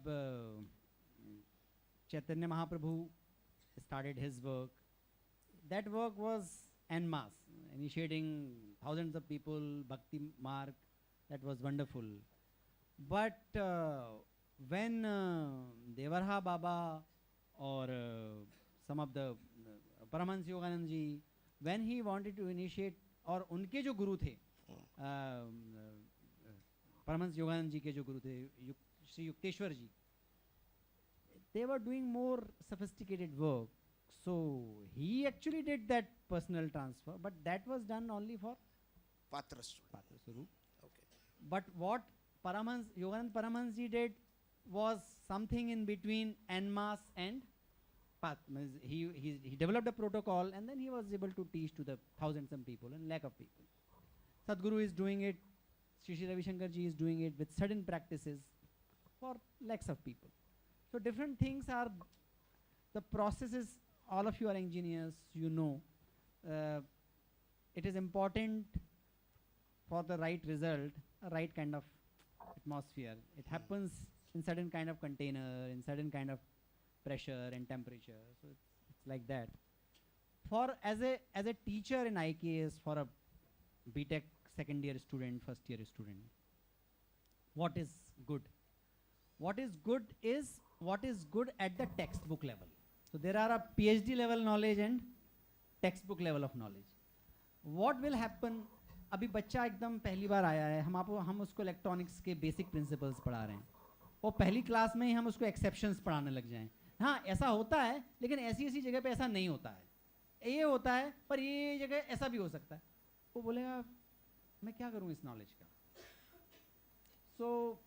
Chaitanya Mahaprabhu started his work, that work was en masse, initiating thousands of people, Bhakti Marg, that was wonderful. But when Devarha Baba or some of the Paramahansa Yoganand ji, when he wanted to initiate, और उनके जो गुरु थे, Paramahansa Yoganand ji के जो गुरु थे, Sri Yukteswar ji, they were doing more sophisticated work. So he actually did that personal transfer, but that was done only for Patra student. Patra Swarup. Okay. But what Yoganand Paramahansa ji did was something in between en masse and he developed a protocol, and then he was able to teach to the thousands of people and lakh of people. Sadhguru is doing it, Sri Ravi Shankar ji is doing it with certain practices for lakhs of people. So different things are, the processes, all of you are engineers, you know, it is important for the right result, a right kind of atmosphere. It happens in certain kind of container, in certain kind of pressure and temperature. So it's like that. For as a teacher in IKS, for a BTech second year student, first year student, what is good? What is good is what is good at the textbook level. So there are a PhD level knowledge and textbook level of knowledge. What will happen? अभी बच्चा एकदम पहली बार आया है, हम उसको electronics के basic principles पढ़ा रहे हैं, और पहली क्लास में ही हम उसको एक्सेप्शंस पढ़ाने लग जाएं. हाँ, ऐसा होता है, लेकिन ऐसी जगह पे ऐसा नहीं होता है. ये होता है, पर ये जगह ऐसा भी हो सकता है. वो बोलेगा मैं क्या करूँ इस नॉलेज का. So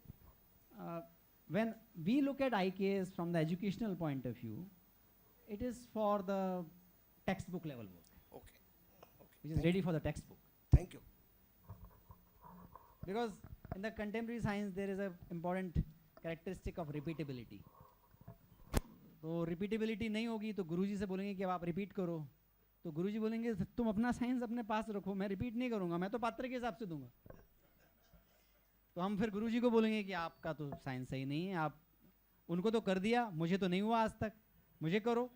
when we look at IKS from the educational point of view, it is for the textbook level work. Okay. Which is ready for the textbook. Thank you. Because in the contemporary science there is a important characteristic of repeatability. तो repeatability नहीं होगी तो गुरुजी से बोलेंगे कि अब आप repeat करो, तो गुरुजी बोलेंगे तुम अपना साइंस अपने पास रखो, मैं repeat नहीं करूँगा, मैं तो पात्र के हिसाब से दूंगा. तो हम फिर गुरुजी को बोलेंगे कि आपका तो साइंस सही नहीं है, आप उनको तो कर दिया, मुझे तो नहीं हुआ आज तक, मुझे करो,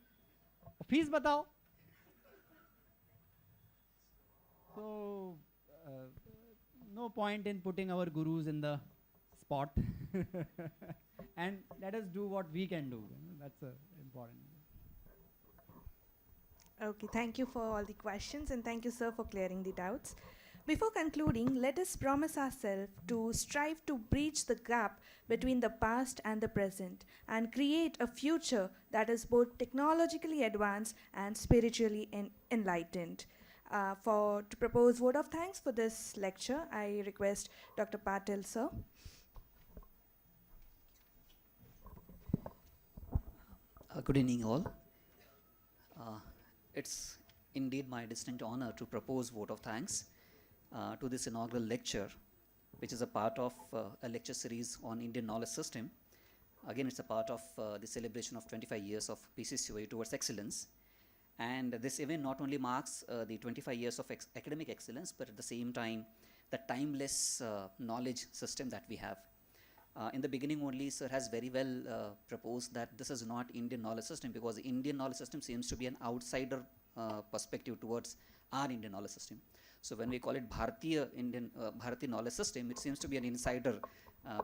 फीस बताओ. So no point in putting our gurus in the spot and let us do what we can do. That's important. Okay, thank you for all the questions, and thank you, sir, for clearing the doubts. Before concluding, let us promise ourselves to strive to bridge the gap between the past and the present and create a future that is both technologically advanced and spiritually enlightened. To propose vote of thanks for this lecture, I request Dr. Patil, sir. Good evening, all. It's indeed my distinct honor to propose vote of thanks to this inaugural lecture, which is a part of a lecture series on Indian knowledge system. Again, it's a part of the celebration of 25 years of PCCOE towards excellence. And this event not only marks the 25 years of academic excellence, but at the same time, the timeless knowledge system that we have. In the beginning only, sir has very well proposed that this is not Indian knowledge system, because the Indian knowledge system seems to be an outsider perspective towards our Indian knowledge system. So when we call it Bharatiya knowledge system, it seems to be an insider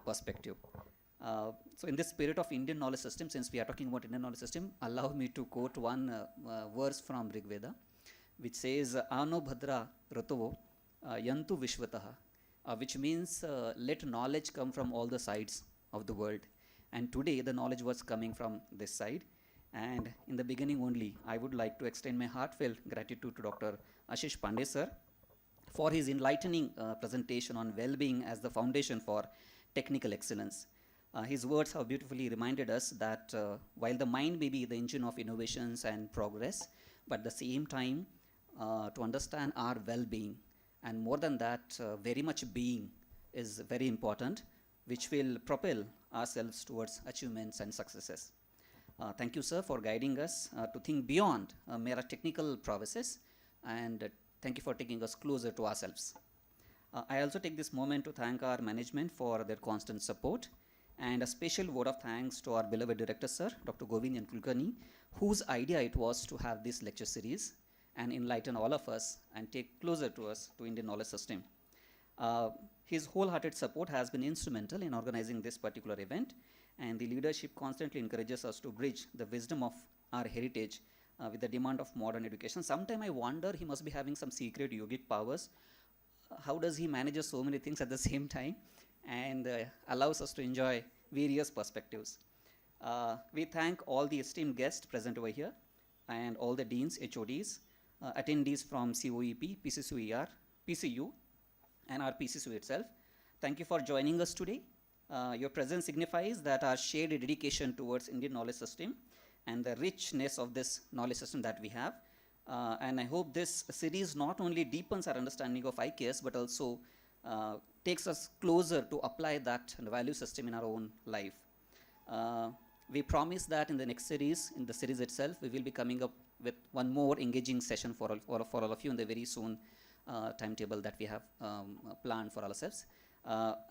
perspective. So in this spirit of Indian knowledge system, since we are talking about Indian knowledge system, allow me to quote one verse from Rig Veda, which says, Ano Bhadra Ratovo Yantu Vishvataha, which means let knowledge come from all the sides of the world. And today the knowledge was coming from this side. And in the beginning only, I would like to extend my heartfelt gratitude to Dr. Ashish Pandey, sir, for his enlightening presentation on well-being as the foundation for technical excellence. His words have beautifully reminded us that while the mind may be the engine of innovations and progress, but at the same time, to understand our well-being, and more than that, very much being is very important, which will propel ourselves towards achievements and successes. Thank you, sir, for guiding us to think beyond mere technical prowesses, and thank you for taking us closer to ourselves. I also take this moment to thank our management for their constant support, and a special word of thanks to our beloved director, sir, Dr. Govind Kulkarni, whose idea it was to have this lecture series and enlighten all of us and take closer to us to Indian knowledge system. His wholehearted support has been instrumental in organizing this particular event, and the leadership constantly encourages us to bridge the wisdom of our heritage with the demand of modern education. Sometimes I wonder he must be having some secret yogic powers. How does he manage so many things at the same time and allows us to enjoy various perspectives. We thank all the esteemed guests present over here and all the deans, HODs, attendees from COEP, PCCOER, PCU, and our PCCOE itself. Thank you for joining us today. Your presence signifies that our shared dedication towards Indian knowledge system and the richness of this knowledge system that we have. And I hope this series not only deepens our understanding of IKS, but also takes us closer to apply that value system in our own life. We promise that in the next series, in the series itself, we will be coming up with one more engaging session for all of you in the very soon timetable that we have planned for ourselves.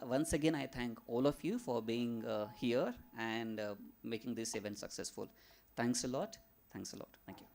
Once again, I thank all of you for being here and making this event successful. Thanks a lot. Thanks a lot. Thank you.